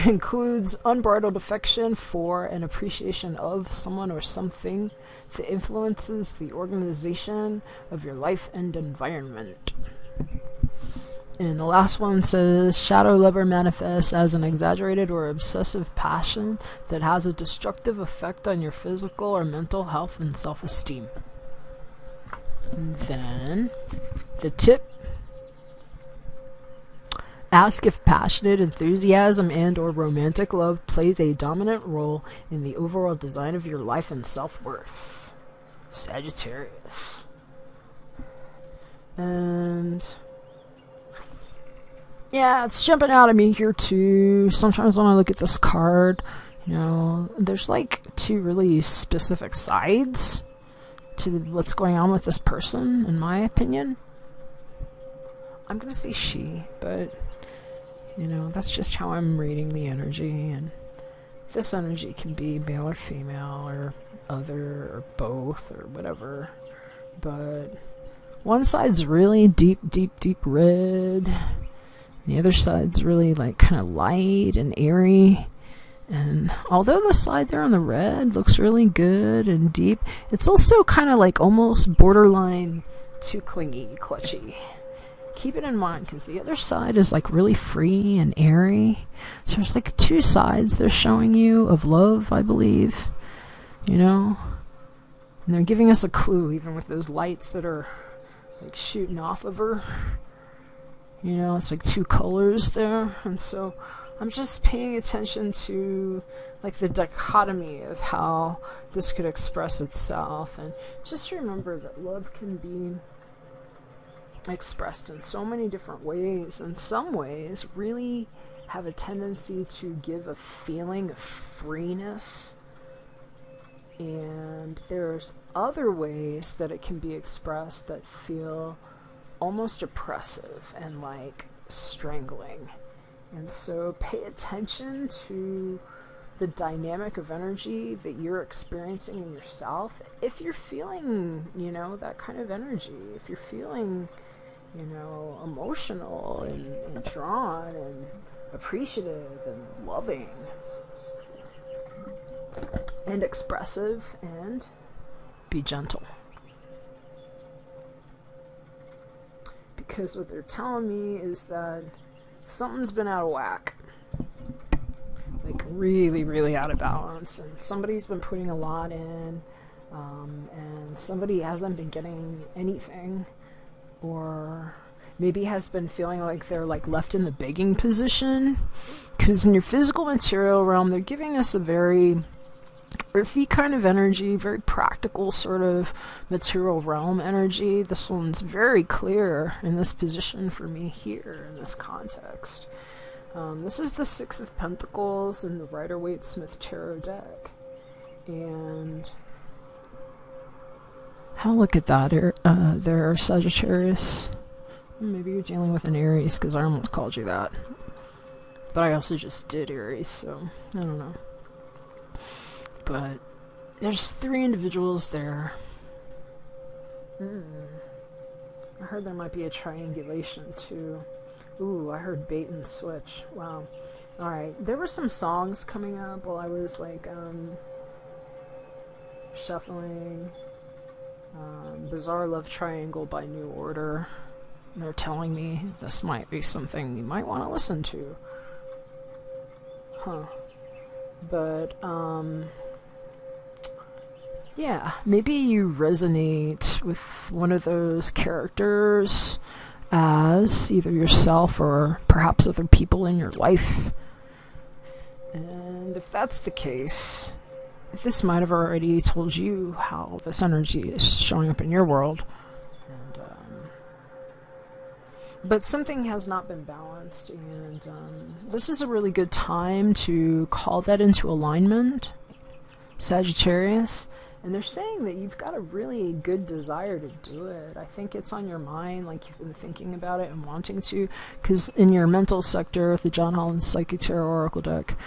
Includes unbridled affection for and appreciation of someone or something that influences the organization of your life and environment. And the last one says, shadow lover manifests as an exaggerated or obsessive passion that has a destructive effect on your physical or mental health and self-esteem. And then, the tip. Ask if passionate enthusiasm and or romantic love plays a dominant role in the overall design of your life and self-worth. Sagittarius. And yeah, it's jumping out at me here too. Sometimes when I look at this card, you know, there's like 2 really specific sides to what's going on with this person, in my opinion. I'm gonna say she, but you know, that's just how I'm reading the energy, and this energy can be male or female, or other or both or whatever. But one side's really deep, deep, deep red. The other side's really like kind of light and airy. And although the side there on the red looks really good and deep, it's also kind of like almost borderline too clingy, clutchy. Keep it in mind, because the other side is like really free and airy. So there's like two sides they're showing you of love, I believe. You know? And they're giving us a clue, even with those lights that are like shooting off of her. You know, it's like two colors there. And so I'm just paying attention to like the dichotomy of how this could express itself. And just remember that love can be expressed in so many different ways, and some ways really have a tendency to give a feeling of freeness, and there's other ways that it can be expressed that feel almost oppressive and like strangling. And so pay attention to the dynamic of energy that you're experiencing in yourself. If you're feeling, you know, that kind of energy, if you're feeling, you know, emotional and drawn and appreciative and loving and expressive, and be gentle. Because what they're telling me is that something's been out of whack. Like really, really out of balance. And somebody's been putting a lot in, and somebody hasn't been getting anything. Or maybe has been feeling like they're like left in the begging position. Because in your physical material realm, they're giving us a very earthy kind of energy, very practical sort of material realm energy. This one's very clear in this position for me here in this context. This is the Six of Pentacles in the Rider-Waite-Smith Tarot deck. And look at that, there, Sagittarius. Maybe you're dealing with an Aries, because I almost called you that. But I also just did Aries, so I don't know. But there's 3 individuals there. I heard there might be a triangulation too. Ooh, I heard bait and switch. Wow. Alright, there were some songs coming up while I was like shuffling. Bizarre Love Triangle by New Order. They're telling me this might be something you might want to listen to. But yeah, maybe you resonate with one of those characters as either yourself or perhaps other people in your life. And if that's the case, this might have already told you how this energy is showing up in your world. And, but something has not been balanced, and this is a really good time to call that into alignment, Sagittarius. And they're saying that you've got a really good desire to do it. I think it's on your mind, like you've been thinking about it and wanting to. Because in your mental sector, with the John Holland Psychic Tarot Oracle deck,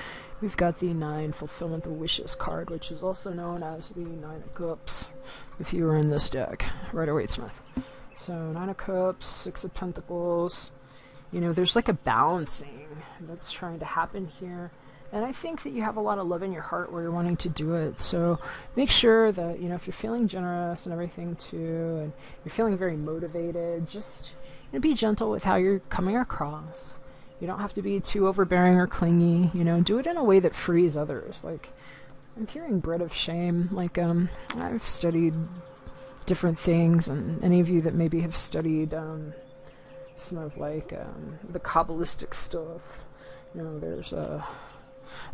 we've got the 9 Fulfillment of Wishes card, which is also known as the 9 of Cups, if you were in this deck, Rider-Waite-Smith. So 9 of Cups, 6 of Pentacles. You know, there's like a balancing that's trying to happen here. And I think that you have a lot of love in your heart where you're wanting to do it. So make sure that, you know, if you're feeling generous and everything too, and you're feeling very motivated, just, you know, be gentle with how you're coming across. You don't have to be too overbearing or clingy. You know, do it in a way that frees others. Like, I'm hearing bread of shame. Like, I've studied different things, and any of you that maybe have studied some of like the Kabbalistic stuff, you know, there's a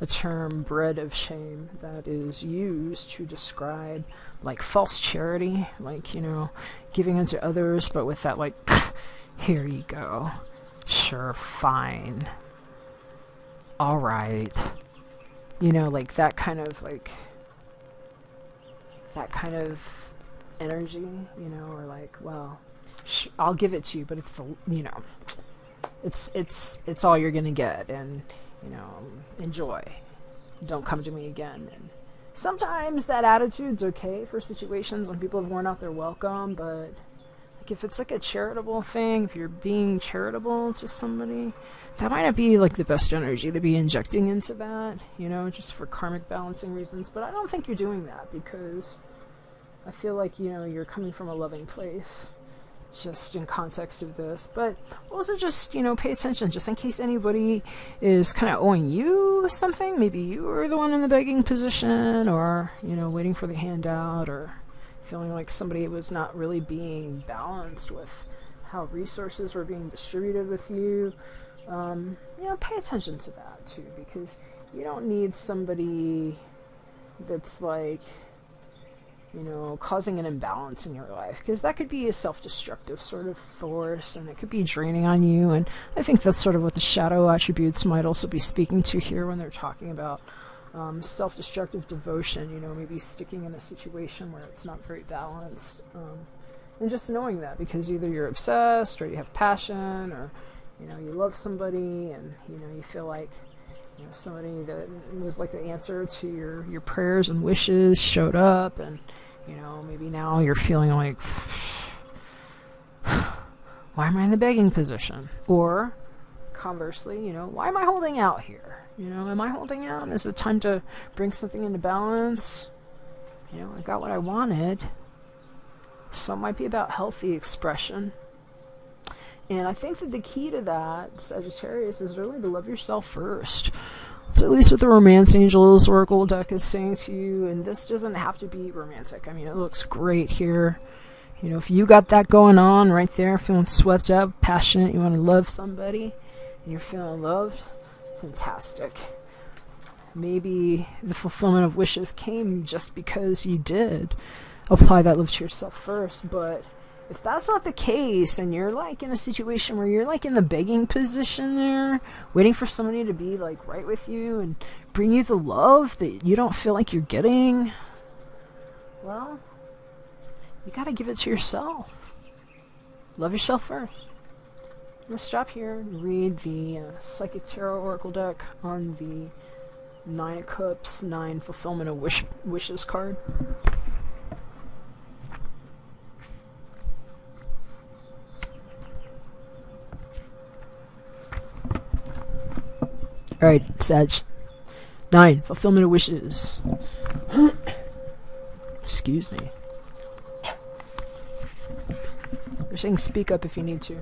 term, bread of shame, that is used to describe like false charity, like, you know, giving unto others, but with that like, here you go, sure, fine, all right, you know, like that kind of energy, you know, or like, well, I'll give it to you, but it's the, you know, it's all you're gonna get, and, you know, enjoy. Don't come to me again. And Sometimes that attitude's okay for situations when people have worn out their welcome, but like if it's like a charitable thing, if you're being charitable to somebody, that might not be like the best energy to be injecting into that, you know, just for karmic balancing reasons. But I don't think you're doing that, because I feel like, you know, you're coming from a loving place, just in context of this. But also just, you know, pay attention, just in case anybody is kind of owing you something. Maybe you are the one in the begging position, or, you know, waiting for the handout, or feeling like somebody was not really being balanced with how resources were being distributed with you. You know, pay attention to that too, because you don't need somebody that's like, you know, causing an imbalance in your life, because that could be a self-destructive sort of force, and it could be draining on you. And I think that's sort of what the shadow attributes might also be speaking to here when they're talking about self-destructive devotion, you know, maybe sticking in a situation where it's not very balanced. And just knowing that, because either you're obsessed, or you have passion, or, you know, you love somebody, and, you know, you feel like, you know, somebody that was like the answer to your prayers and wishes showed up, and, you know, maybe now you're feeling like, why am I in the begging position? Or conversely, you know, why am I holding out here? You know, am I holding out? Is it time to bring something into balance? You know, I got what I wanted. So it might be about healthy expression. And I think that the key to that, Sagittarius, is really to love yourself first. It's at least what the Romance Angels Oracle deck is saying to you. And this doesn't have to be romantic. I mean, it looks great here. You know, if you got that going on right there, feeling swept up, passionate, you want to love somebody, and you're feeling loved, fantastic. Maybe the fulfillment of wishes came just because you did apply that love to yourself first. But if that's not the case, and you're like in a situation where you're like in the begging position there, waiting for somebody to be like right with you and bring you the love that you don't feel like you're getting, well, you gotta give it to yourself. Love yourself first. I'm going to stop here and read the Psychic Tarot Oracle deck on the 9 of Cups, 9 Fulfillment of Wishes card. Alright, Sag. 9, Fulfillment of Wishes. Excuse me. They're saying speak up if you need to.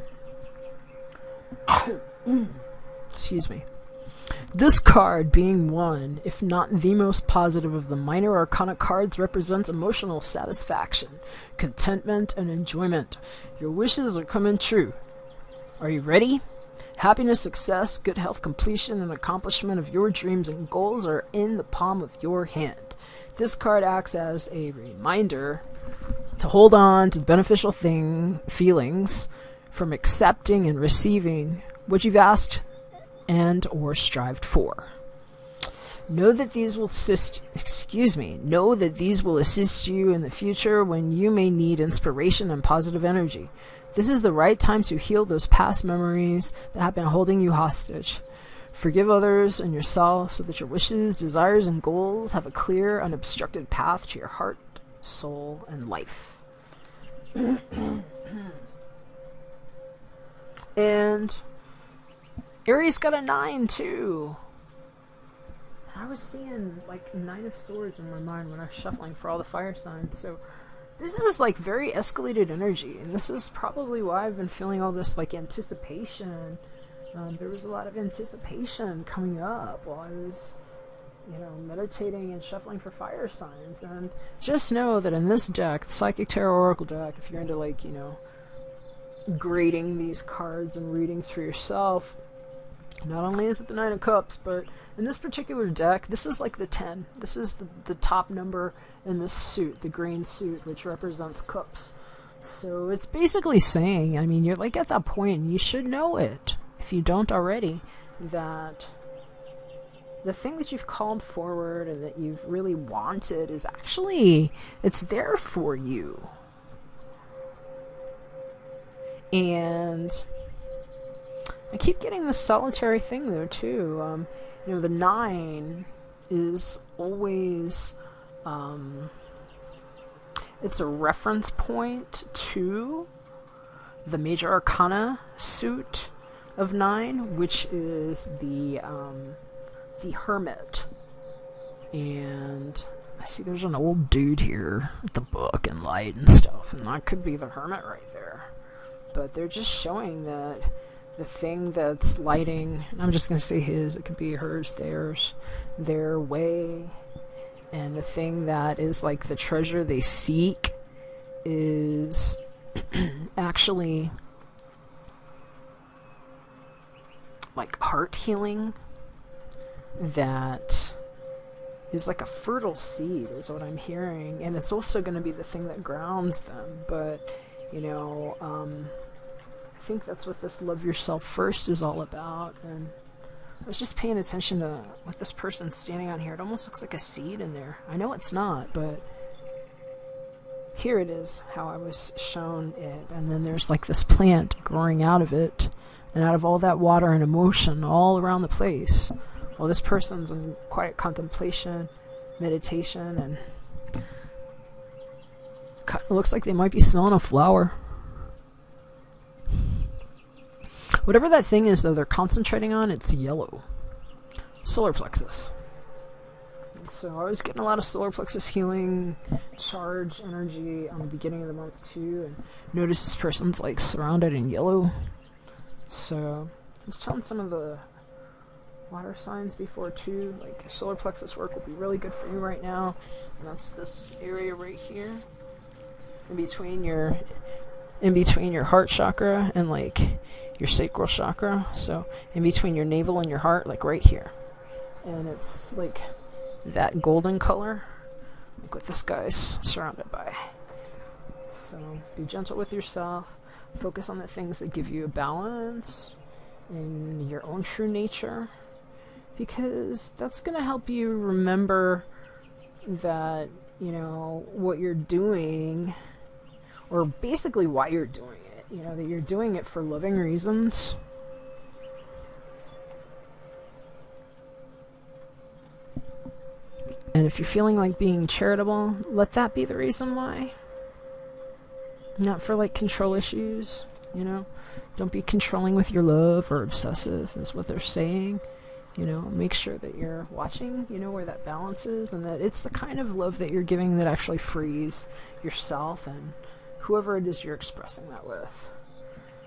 Excuse me. This card, being one, if not the most positive of the minor arcana cards, represents emotional satisfaction, contentment, and enjoyment. Your wishes are coming true. Are you ready? Happiness, success, good health, completion, and accomplishment of your dreams and goals are in the palm of your hand. This card acts as a reminder to hold on to the beneficial feelings from accepting and receiving what you've asked and or strived for. Know that these will assist you in the future when you may need inspiration and positive energy. This is the right time to heal those past memories that have been holding you hostage. Forgive others and yourself so that your wishes, desires, and goals have a clear, unobstructed path to your heart, soul, and life. And Aries got a 9 too. I was seeing like 9 of Swords in my mind when I was shuffling for all the fire signs. So this is like very escalated energy, and this is probably why I've been feeling all this like anticipation. There was a lot of anticipation coming up while I was, you know, meditating and shuffling for fire signs. And just know that in this deck, the Psychic Tarot Oracle deck, if you're into like, you know, grading these cards and readings for yourself, not only is it the 9 of Cups, but in this particular deck, this is like the 10. This is the top number in this suit, the green suit, which represents cups. So it's basically saying, I mean, you're like at that point, and you should know it, if you don't already, that the thing that you've called forward and that you've really wanted is actually, it's there for you. And I keep getting this solitary thing though too. You know, the 9 is always It's a reference point to the Major Arcana suit of 9, which is the Hermit. And I see there's an old dude here with the book and light and stuff, and that could be the Hermit right there. But they're just showing that the thing that's lighting, I'm just going to say his, it could be hers, theirs, their way, and the thing that is like the treasure they seek is actually like heart healing, that is like a fertile seed is what I'm hearing, and it's also going to be the thing that grounds them. But you know, I think that's what this love yourself first is all about. And I was just paying attention to what this person's standing on here. It almost looks like a seed in there. I know it's not, but here it is, how I was shown it. And then there's like this plant growing out of it, and out of all that water and emotion all around the place. Well, this person's in quiet contemplation, meditation, and it looks like they might be smelling a flower. Whatever that thing is, though, they're concentrating on, it's yellow. Solar plexus. And so I was getting a lot of solar plexus healing, charge energy on the beginning of the month, too. And notice this person's, like, surrounded in yellow. So I was telling some of the water signs before, too. Like, solar plexus work will be really good for you right now. And that's this area right here. In between your heart chakra and like your sacral chakra, so in between your navel and your heart, like right here. And it's like that golden color, like what this guy's surrounded by. So be gentle with yourself, focus on the things that give you a balance in your own true nature, because that's going to help you remember that, you know, what you're doing, or basically why you're doing it. You know, that you're doing it for loving reasons. And if you're feeling like being charitable, let that be the reason why. Not for like control issues, you know. Don't be controlling with your love or obsessive, is what they're saying. You know, make sure that you're watching, you know, where that balance is, and that it's the kind of love that you're giving that actually frees yourself and whoever it is you're expressing that with.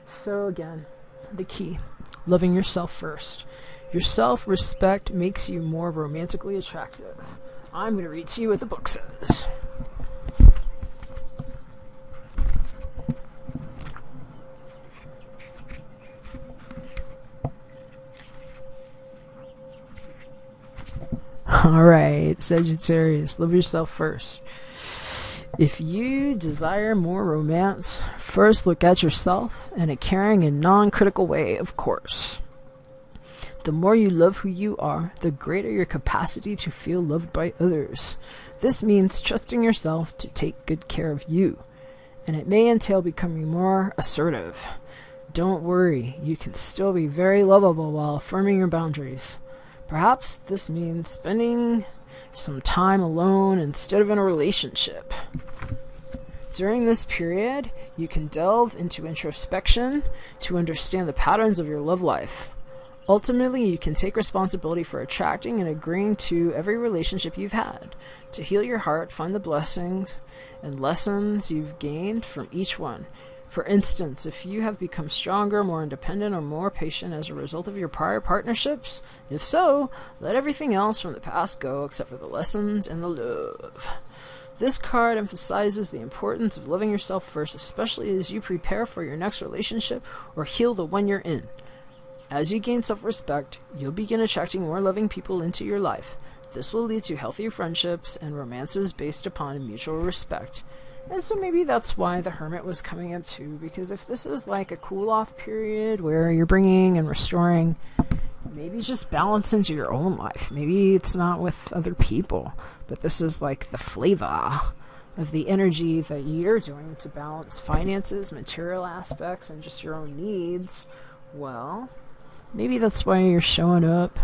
So again, the key, loving yourself first. Your self-respect makes you more romantically attractive. I'm going to read to you what the book says. Alright, Sagittarius, love yourself first. If you desire more romance, first look at yourself in a caring and non-critical way, of course. The more you love who you are, the greater your capacity to feel loved by others. This means trusting yourself to take good care of you, and it may entail becoming more assertive. Don't worry, you can still be very lovable while affirming your boundaries. Perhaps this means spending some time alone instead of in a relationship. During this period, you can delve into introspection to understand the patterns of your love life. Ultimately, you can take responsibility for attracting and agreeing to every relationship you've had. To heal your heart, find the blessings and lessons you've gained from each one. For instance, if you have become stronger, more independent, or more patient as a result of your prior partnerships, if so, let everything else from the past go except for the lessons and the love. This card emphasizes the importance of loving yourself first, especially as you prepare for your next relationship or heal the one you're in. As you gain self-respect, you'll begin attracting more loving people into your life. This will lead to healthier friendships and romances based upon mutual respect. And so maybe that's why the Hermit was coming up too, because if this is like a cool-off period where you're bringing and restoring, maybe just balance into your own life. Maybe it's not with other people, but this is like the flavor of the energy that you're doing to balance finances, material aspects, and just your own needs. Well, maybe that's why you're showing up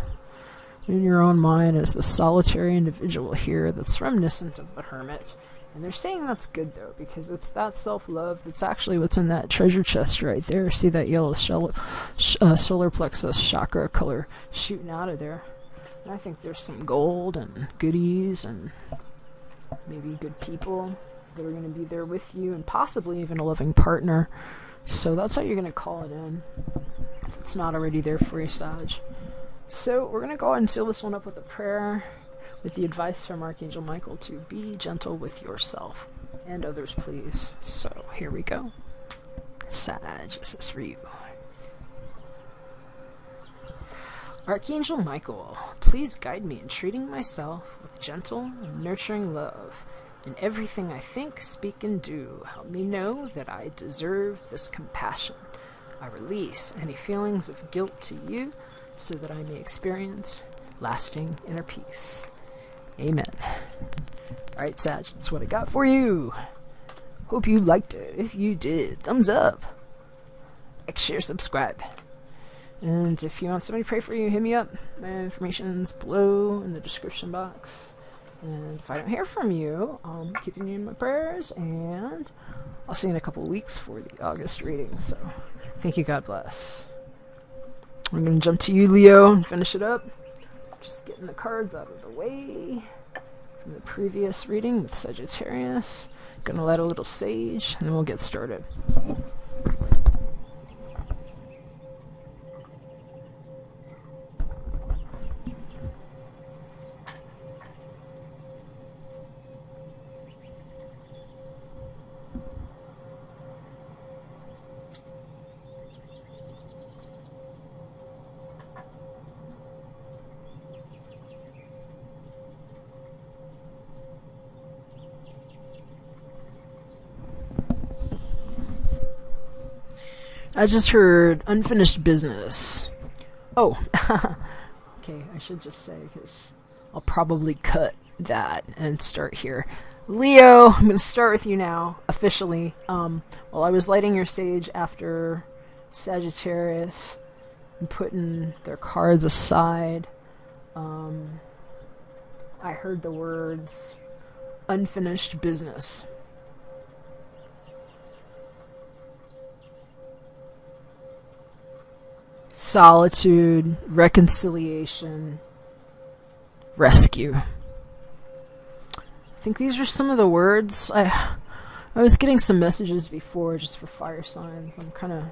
in your own mind as the solitary individual here that's reminiscent of the hermit. And they're saying that's good, though, because it's that self-love that's actually what's in that treasure chest right there. See that yellow solar plexus chakra color shooting out of there? And I think there's some gold and goodies and maybe good people that are going to be there with you, and possibly even a loving partner. So that's how you're going to call it in, if it's not already there for you, Sag. So we're going to go ahead and seal this one up with a prayer, with the advice from Archangel Michael to be gentle with yourself and others, please. So here we go. Sag, this is for you. Archangel Michael, please guide me in treating myself with gentle and nurturing love. In everything I think, speak, and do, help me know that I deserve this compassion. I release any feelings of guilt to you so that I may experience lasting inner peace. Amen. Alright, Sag, that's what I got for you. Hope you liked it. If you did, thumbs up. Like, share, subscribe. And if you want somebody to pray for you, hit me up. My information's below in the description box. And if I don't hear from you, I'm keeping you in my prayers, and I'll see you in a couple of weeks for the August reading. So, thank you, God bless. I'm going to jump to you, Leo, and finish it up. Just getting the cards out of the way from the previous reading with Sagittarius. Gonna light a little sage, and then we'll get started. I just heard unfinished business. Oh, okay, I should just say, because I'll probably cut that and start here. Leo, I'm going to start with you now, officially. While I was lighting your sage after Sagittarius and putting their cards aside, I heard the words unfinished business. Solitude, reconciliation, rescue. I think these are some of the words. I was getting some messages before just for fire signs. I'm kind of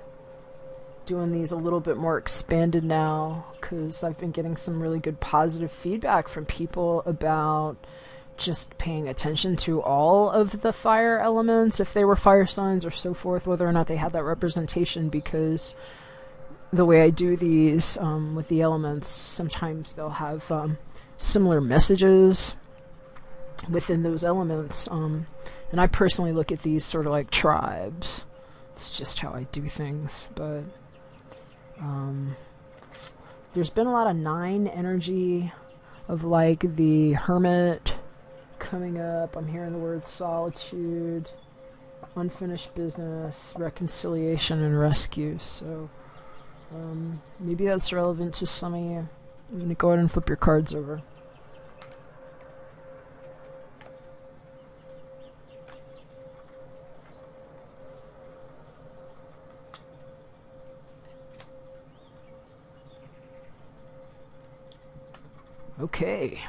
doing these a little bit more expanded now because I've been getting some really good positive feedback from people about just paying attention to all of the fire elements, if they were fire signs or so forth, whether or not they had that representation, because the way I do these with the elements, sometimes they'll have similar messages within those elements. And I personally look at these sort of like tribes. It's just how I do things. But there's been a lot of 9 energy of like the hermit coming up. I'm hearing the word solitude, unfinished business, reconciliation, and rescue. So maybe that's relevant to some of you. I'm going to go ahead and flip your cards over. Okay.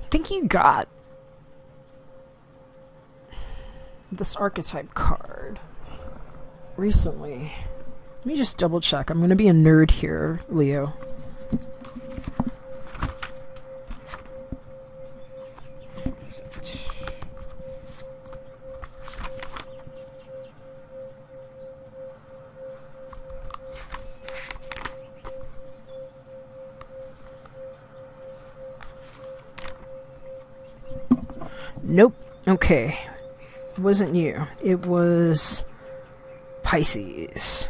I think you got this archetype card recently. Let me just double check. I'm going to be a nerd here, Leo. Nope. Okay. It wasn't you. It was Pisces.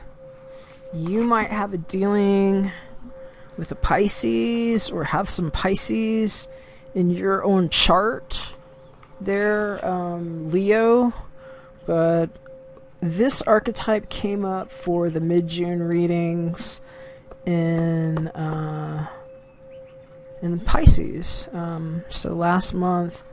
You might have a dealing with a Pisces or have some Pisces in your own chart there, Leo. But this archetype came up for the mid-June readings in in Pisces. So last month,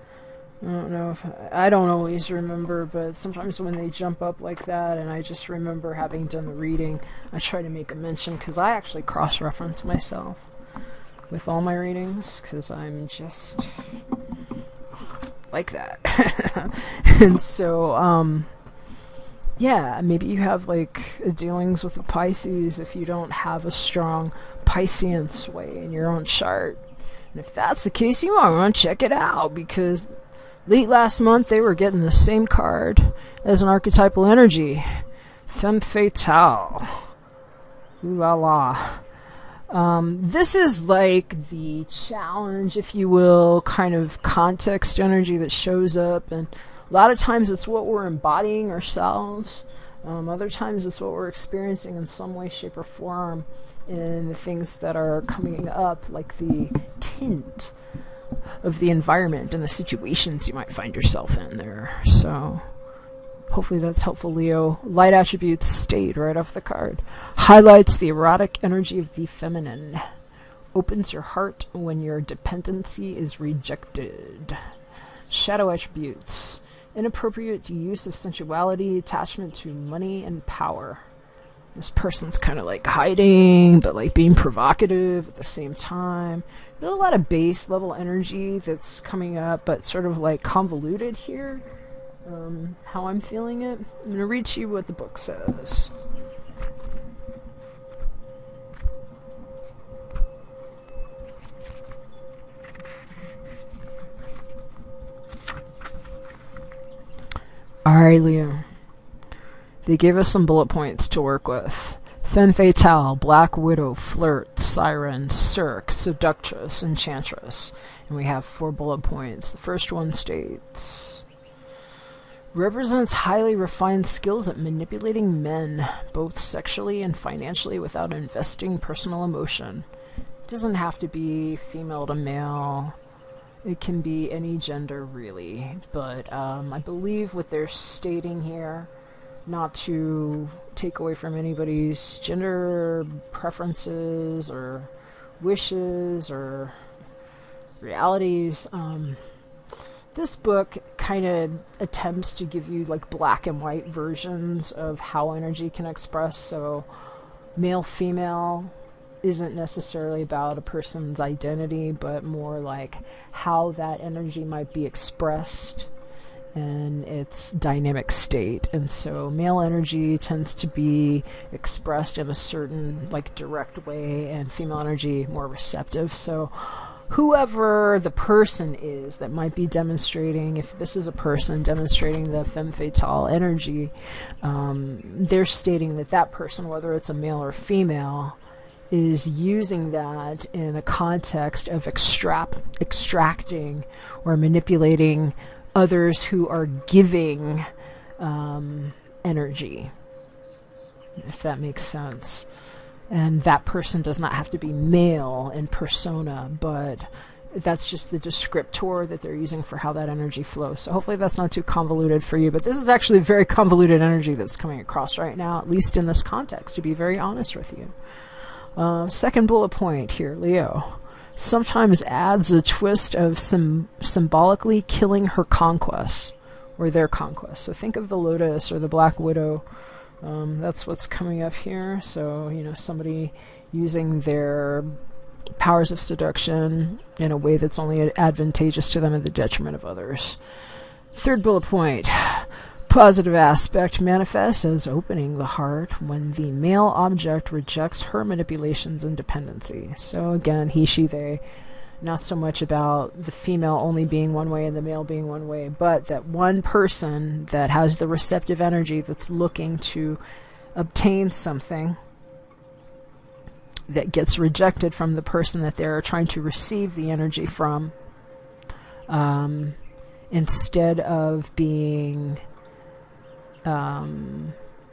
I don't always remember, but sometimes when they jump up like that, and I just remember having done the reading, I try to make a mention, because I actually cross-reference myself with all my readings, because I'm just like that. And so, yeah, maybe you have like dealings with the Pisces if you don't have a strong Piscean sway in your own chart. And if that's the case, you might want to check it out, because late last month they were getting the same card as an archetypal energy, Femme Fatale. Ooh la la. This is like the challenge, if you will, kind of context energy that shows up, and a lot of times it's what we're embodying ourselves. Other times it's what we're experiencing in some way, shape, or form in the things that are coming up, like the tint of the environment and the situations you might find yourself in there. So hopefully that's helpful, Leo. Light attributes stayed right off the card. Highlights the erotic energy of the feminine. Opens your heart when your dependency is rejected. Shadow attributes. Inappropriate use of sensuality, attachment to money and power. This person's kind of like hiding, but like being provocative at the same time. There's a lot of base level energy that's coming up, but sort of like convoluted here. How I'm feeling it. I'm going to read to you what the book says. Alright, Leo. They gave us some bullet points to work with. Femme Fatale, Black Widow, Flirt, Siren, Cirque, Seductress, Enchantress. And we have 4 bullet points. The first one states, represents highly refined skills at manipulating men, both sexually and financially, without investing personal emotion. It doesn't have to be female to male. It can be any gender, really. But I believe what they're stating here, not to take away from anybody's gender preferences or wishes or realities, this book kind of attempts to give you like black and white versions of how energy can express. So male, female isn't necessarily about a person's identity, but more like how that energy might be expressed in its dynamic state. And so male energy tends to be expressed in a certain like direct way, and female energy more receptive. So whoever the person is that might be demonstrating, if this is a person demonstrating the femme fatale energy, they're stating that that person, whether it's a male or female, is using that in a context of extracting or manipulating others who are giving energy, if that makes sense. And that person does not have to be male in persona, but that's just the descriptor that they're using for how that energy flows. So hopefully that's not too convoluted for you, but this is actually very convoluted energy that's coming across right now, at least in this context, to be very honest with you. Second bullet point here, Leo. Sometimes adds a twist of symbolically killing her conquests, or their conquests. So think of the Lotus or the Black Widow. That's what's coming up here. So, you know, somebody using their powers of seduction in a way that's only advantageous to them at the detriment of others. Third bullet point. Positive aspect manifests as opening the heart when the male object rejects her manipulations and dependency. So again, he, she, they. Not so much about the female only being one way and the male being one way, but that one person that has the receptive energy that's looking to obtain something that gets rejected from the person that they're trying to receive the energy from, instead of being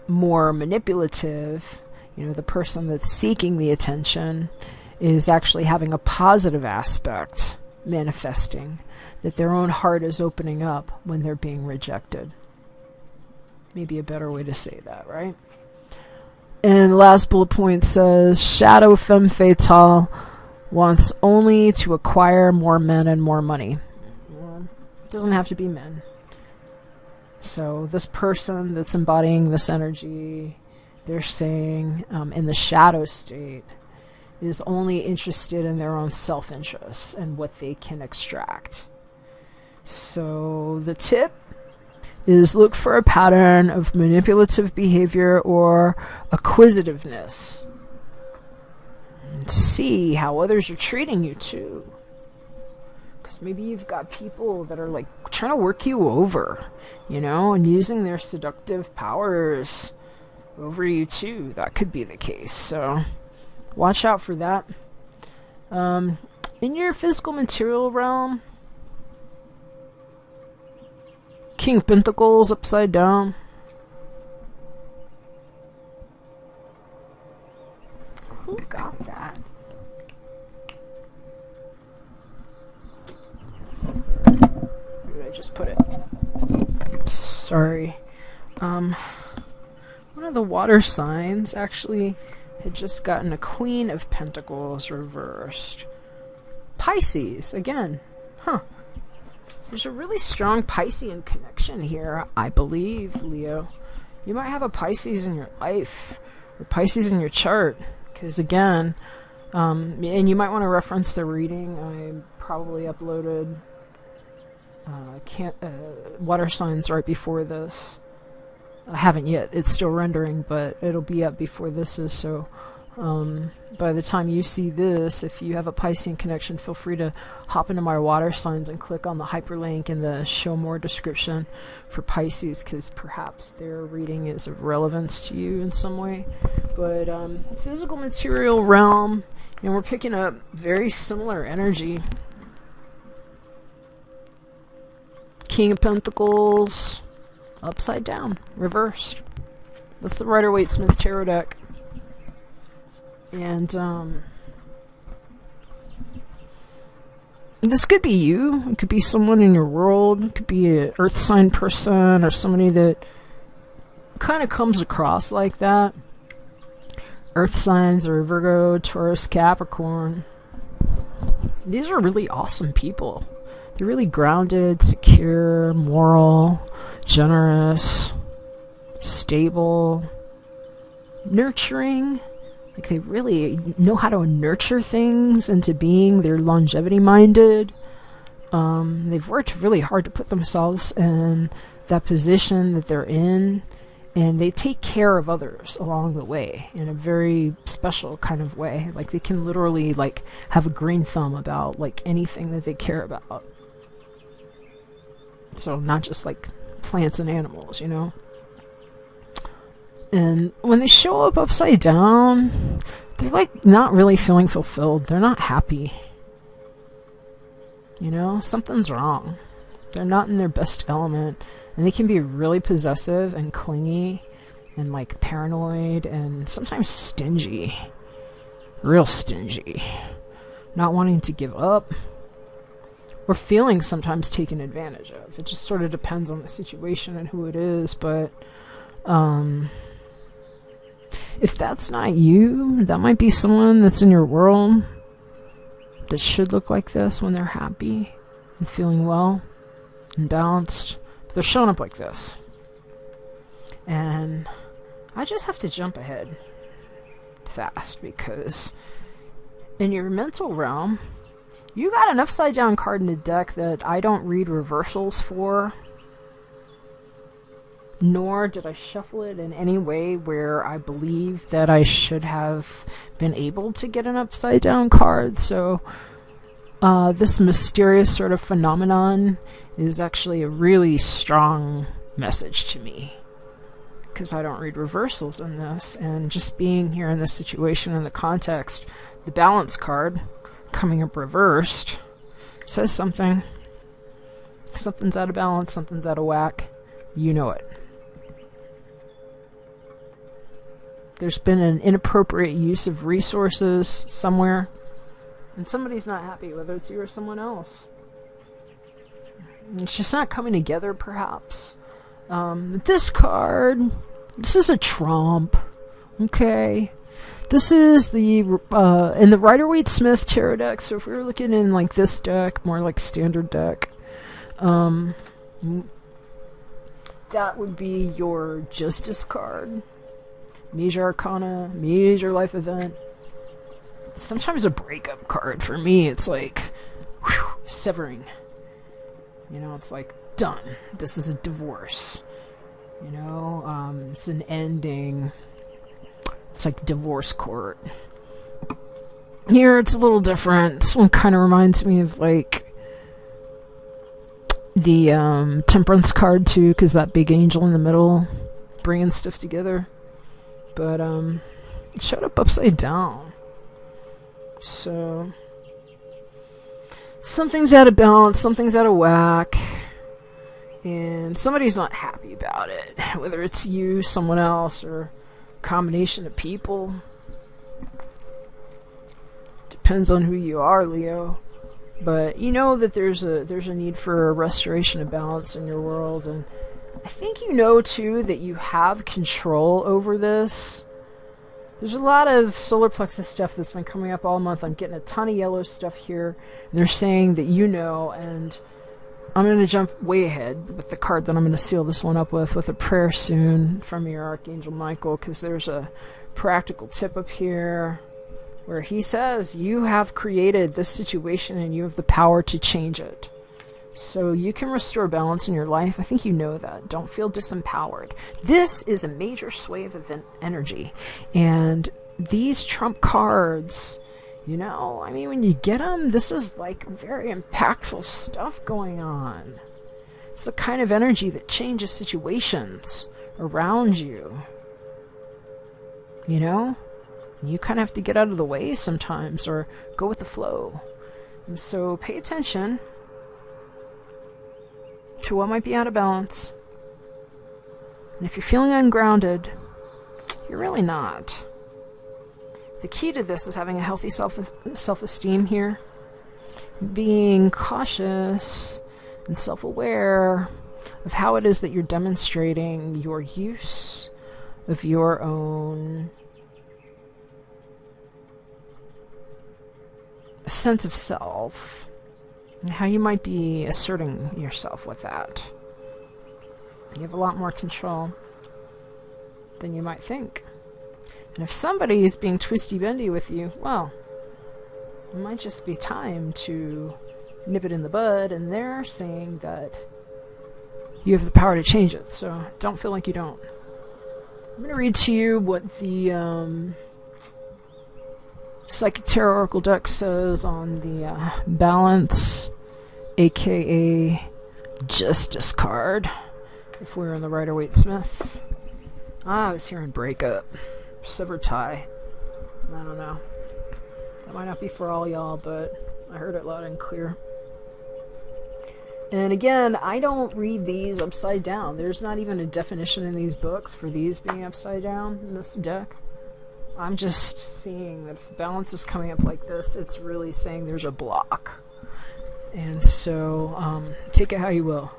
more manipulative, you know, the person that's seeking the attention is actually having a positive aspect manifesting, that their own heart is opening up when they're being rejected. Maybe a better way to say that, right? And the last bullet point says, Shadow Femme Fatale wants only to acquire more men and more money. It doesn't have to be men. So this person that's embodying this energy, they're saying in the shadow state, is only interested in their own self-interest and what they can extract. So the tip is look for a pattern of manipulative behavior or acquisitiveness. And see how others are treating you too. Because maybe you've got people that are like trying to work you over, you know, and using their seductive powers over you too. That could be the case. So watch out for that. In your physical material realm, King of Pentacles upside down. Who got that? Where did I just put it? Sorry. One of the water signs actually had just gotten a Queen of Pentacles reversed. Pisces, again. Huh. There's a really strong Piscean connection here, I believe, Leo. You might have a Pisces in your life, or Pisces in your chart, because again, and you might want to reference the reading. I probably uploaded water signs right before this. I haven't yet. It's still rendering, but it'll be up before this is, so by the time you see this, if you have a Piscean connection, feel free to hop into my water signs and click on the hyperlink in the show more description for Pisces, because perhaps their reading is of relevance to you in some way. But physical material realm, you know, we're picking up very similar energy. King of Pentacles upside down, reversed. That's the Rider-Waite-Smith tarot deck. And this could be you. It could be someone in your world. It could be an earth sign person or somebody that kind of comes across like that. Earth signs are Virgo, Taurus, Capricorn. These are really awesome people. They're really grounded, secure, moral, generous, stable, nurturing. Like they really know how to nurture things into being. They're longevity minded. They've worked really hard to put themselves in that position that they're in, and they take care of others along the way in a very special kind of way. Like they can literally like have a green thumb about like anything that they care about. So not just like plants and animals, you know. And when they show up upside down, they're like not really feeling fulfilled. They're not happy. You know, something's wrong. They're not in their best element. And they can be really possessive and clingy and like paranoid and sometimes stingy. Real stingy. Not wanting to give up. Or feeling sometimes taken advantage of. It just sort of depends on the situation and who it is, but if that's not you, that might be someone that's in your world that should look like this when they're happy and feeling well and balanced. But they're showing up like this. And I just have to jump ahead fast because in your mental realm, you got an upside down card in the deck that I don't read reversals for. Nor did I shuffle it in any way where I believe that I should have been able to get an upside down card. So this mysterious sort of phenomenon is actually a really strong message to me, because I don't read reversals in this. And just being here in this situation, in the context, the balance card coming up reversed says something. Something's out of balance, something's out of whack. You know it. There's been an inappropriate use of resources somewhere, and somebody's not happy, whether it's you or someone else. And it's just not coming together, perhaps. This card, this is a trump, okay? This is the in the Rider-Waite-Smith tarot deck. So if we were looking in like this deck, more like standard deck, that would be your Justice card. Major Arcana, major life event. Sometimes a breakup card. For me, it's like, whew, severing. You know, it's like, done. This is a divorce. You know, it's an ending. It's like divorce court. Here, it's a little different. This one kind of reminds me of, like, the Temperance card, too, because that big angel in the middle bringing stuff together. But, it showed up upside down. So, something's out of balance, something's out of whack, and somebody's not happy about it. Whether it's you, someone else, or a combination of people. Depends on who you are, Leo. But you know that there's a need for a restoration of balance in your world, and I think you know, too, that you have control over this. There's a lot of solar plexus stuff that's been coming up all month. I'm getting a ton of yellow stuff here, and they're saying that you know, and I'm going to jump way ahead with the card that I'm going to seal this one up with a prayer soon from your Archangel Michael, because there's a practical tip up here where he says you have created this situation and you have the power to change it. So you can restore balance in your life. I think you know that. Don't feel disempowered. This is a major sway of event energy. And these trump cards, you know, I mean, when you get them, this is like very impactful stuff going on. It's the kind of energy that changes situations around you. You know? You kind of have to get out of the way sometimes or go with the flow. And so pay attention to what might be out of balance. And if you're feeling ungrounded, you're really not. The key to this is having a healthy self-esteem here. Being cautious and self-aware of how it is that you're demonstrating your use of your own sense of self. And how you might be asserting yourself with that. You have a lot more control than you might think. And if somebody is being twisty-bendy with you, well, it might just be time to nip it in the bud, and they're saying that you have the power to change it, so don't feel like you don't. I'm going to read to you what the Psychic Tarot Oracle deck says on the balance, aka Justice card, if we were in the Rider-Waite-Smith. I was hearing breakup, severed tie. I don't know. That might not be for all y'all, but I heard it loud and clear. And again, I don't read these upside down. There's not even a definition in these books for these being upside down in this deck. I'm just seeing that if the balance is coming up like this, it's really saying there's a block. And so, take it how you will.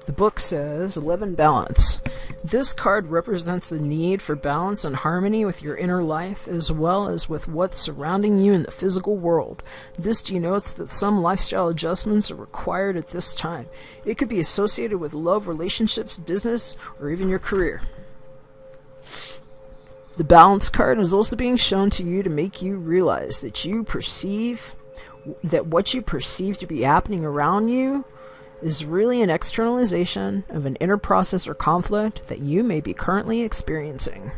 The book says, 11 Balance. This card represents the need for balance and harmony with your inner life, as well as with what's surrounding you in the physical world. This denotes that some lifestyle adjustments are required at this time. It could be associated with love, relationships, business, or even your career. The Balance card is also being shown to you to make you realize that what you perceive to be happening around you is really an externalization of an inner process or conflict that you may be currently experiencing.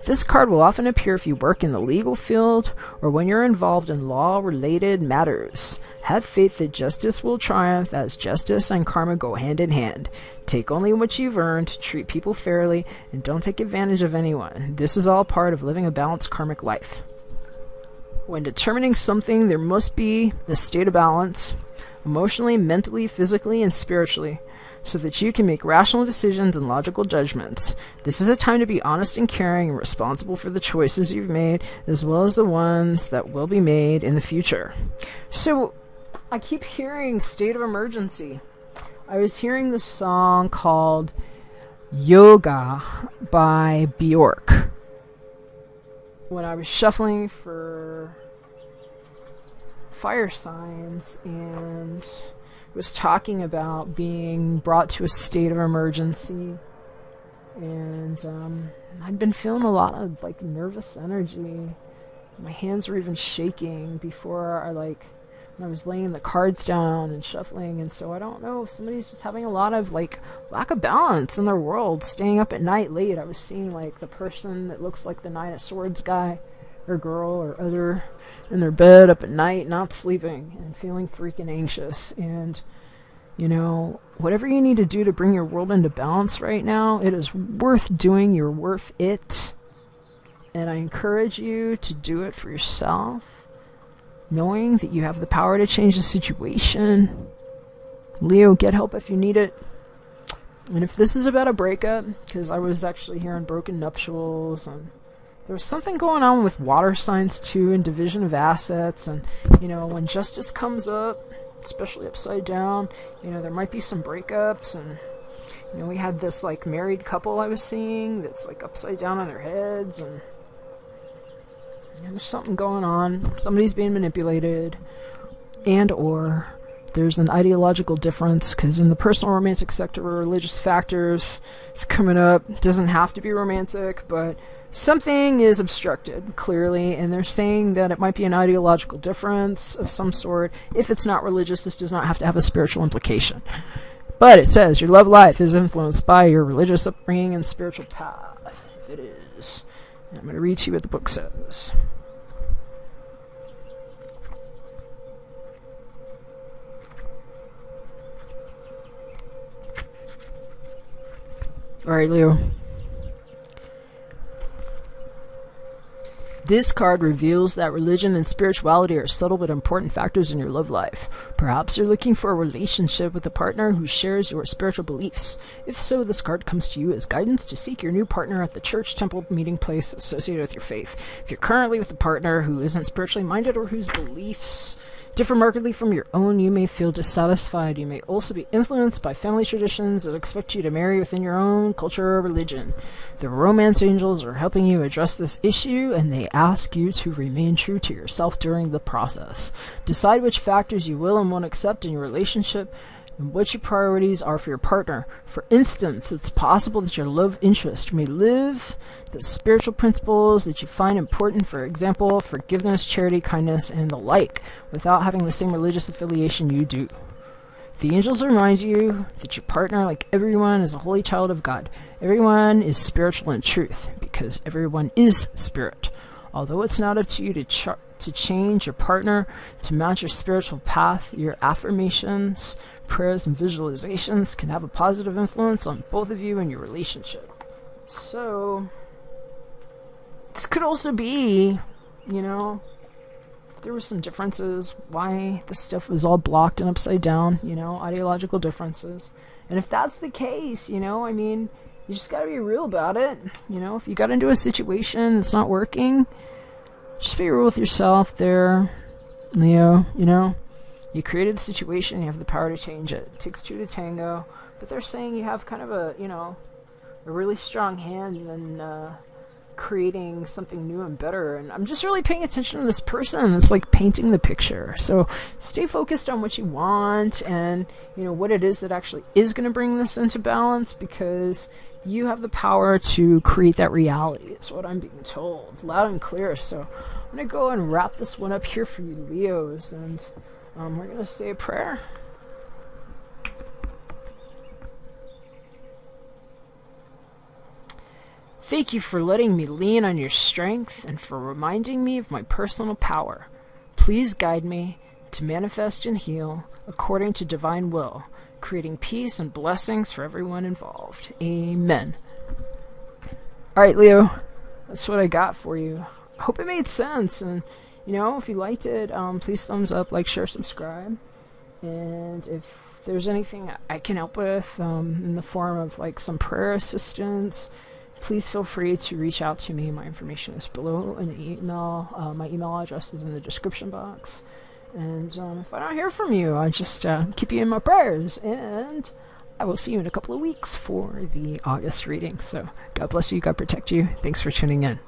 This card will often appear if you work in the legal field or when you're involved in law-related matters. Have faith that justice will triumph, as justice and karma go hand in hand. Take only what you've earned, treat people fairly, and don't take advantage of anyone. This is all part of living a balanced karmic life. When determining something, there must be a state of balance, emotionally, mentally, physically, and spiritually, so that you can make rational decisions and logical judgments. This is a time to be honest and caring and responsible for the choices you've made, as well as the ones that will be made in the future. So, I keep hearing State of Emergency. I was hearing this song called Yoga by Bjork. when I was shuffling for fire signs and was talking about being brought to a state of emergency, and I'd been feeling a lot of like nervous energy. My hands were even shaking before when I was laying the cards down and shuffling, and so I don't know if somebody's just having a lot of like lack of balance in their world, staying up at night late. I was seeing like the person that looks like the Nine of Swords guy or girl or other in their bed up at night, not sleeping and feeling freaking anxious. And whatever you need to do to bring your world into balance right now, it is worth doing. You're worth it. And I encourage you to do it for yourself, knowing that you have the power to change the situation. Leo, get help if you need it. And if this is about a breakup, because I was actually hearing broken nuptials, and there was something going on with water signs too, and division of assets, and when justice comes up, especially upside down, there might be some breakups. And we had this like married couple I was seeing that's like upside down on their heads, and there's something going on. Somebody's being manipulated, and or there's an ideological difference, because in the personal romantic sector, religious factors is coming up. It doesn't have to be romantic, but something is obstructed, clearly, and they're saying that it might be an ideological difference of some sort. If it's not religious, this does not have to have a spiritual implication. But it says your love life is influenced by your religious upbringing and spiritual path. If it is. I'm going to read to you what the book says. Alright, Leo. This card reveals that religion and spirituality are subtle but important factors in your love life. Perhaps you're looking for a relationship with a partner who shares your spiritual beliefs. If so, this card comes to you as guidance to seek your new partner at the church, temple, meeting place associated with your faith. If you're currently with a partner who isn't spiritually minded or whose beliefs differ markedly from your own, you may feel dissatisfied. You may also be influenced by family traditions that expect you to marry within your own culture or religion. The romance angels are helping you address this issue, and they ask you to remain true to yourself during the process. Decide which factors you will and won't accept in your relationship, and what your priorities are for your partner. For instance, it's possible that your love interest may live the spiritual principles that you find important, for example, forgiveness, charity, kindness, and the like, without having the same religious affiliation you do. The angels remind you that your partner, like everyone, is a holy child of God. Everyone is spiritual in truth, because everyone is spirit. Although it's not up to you to change your partner to match your spiritual path, your affirmations, prayers, and visualizations can have a positive influence on both of you and your relationship. So, this could also be, if there were some differences, why this stuff was all blocked and upside down, ideological differences. And if that's the case, you just gotta be real about it. If you got into a situation that's not working, just be real with yourself there, Leo. You created the situation, you have the power to change it. It takes two to tango, but they're saying you have kind of a really strong hand in creating something new and better. And I'm just really paying attention to this person. It's like painting the picture. So stay focused on what you want and what it is that actually is going to bring this into balance, because you have the power to create that reality, is what I'm being told, loud and clear. So I'm going to go and wrap this one up here for you, Leos, and we're going to say a prayer. Thank you for letting me lean on your strength and for reminding me of my personal power. Please guide me to manifest and heal according to divine will, creating peace and blessings for everyone involved. Amen. Alright, Leo, that's what I got for you. I hope it made sense, and if you liked it, please thumbs up, like, share, subscribe. And if there's anything I can help with in the form of some prayer assistance, please feel free to reach out to me. My information is below in the email. My email address is in the description box. And if I don't hear from you, I just keep you in my prayers. And I will see you in a couple of weeks for the August reading. So God bless you. God protect you. Thanks for tuning in.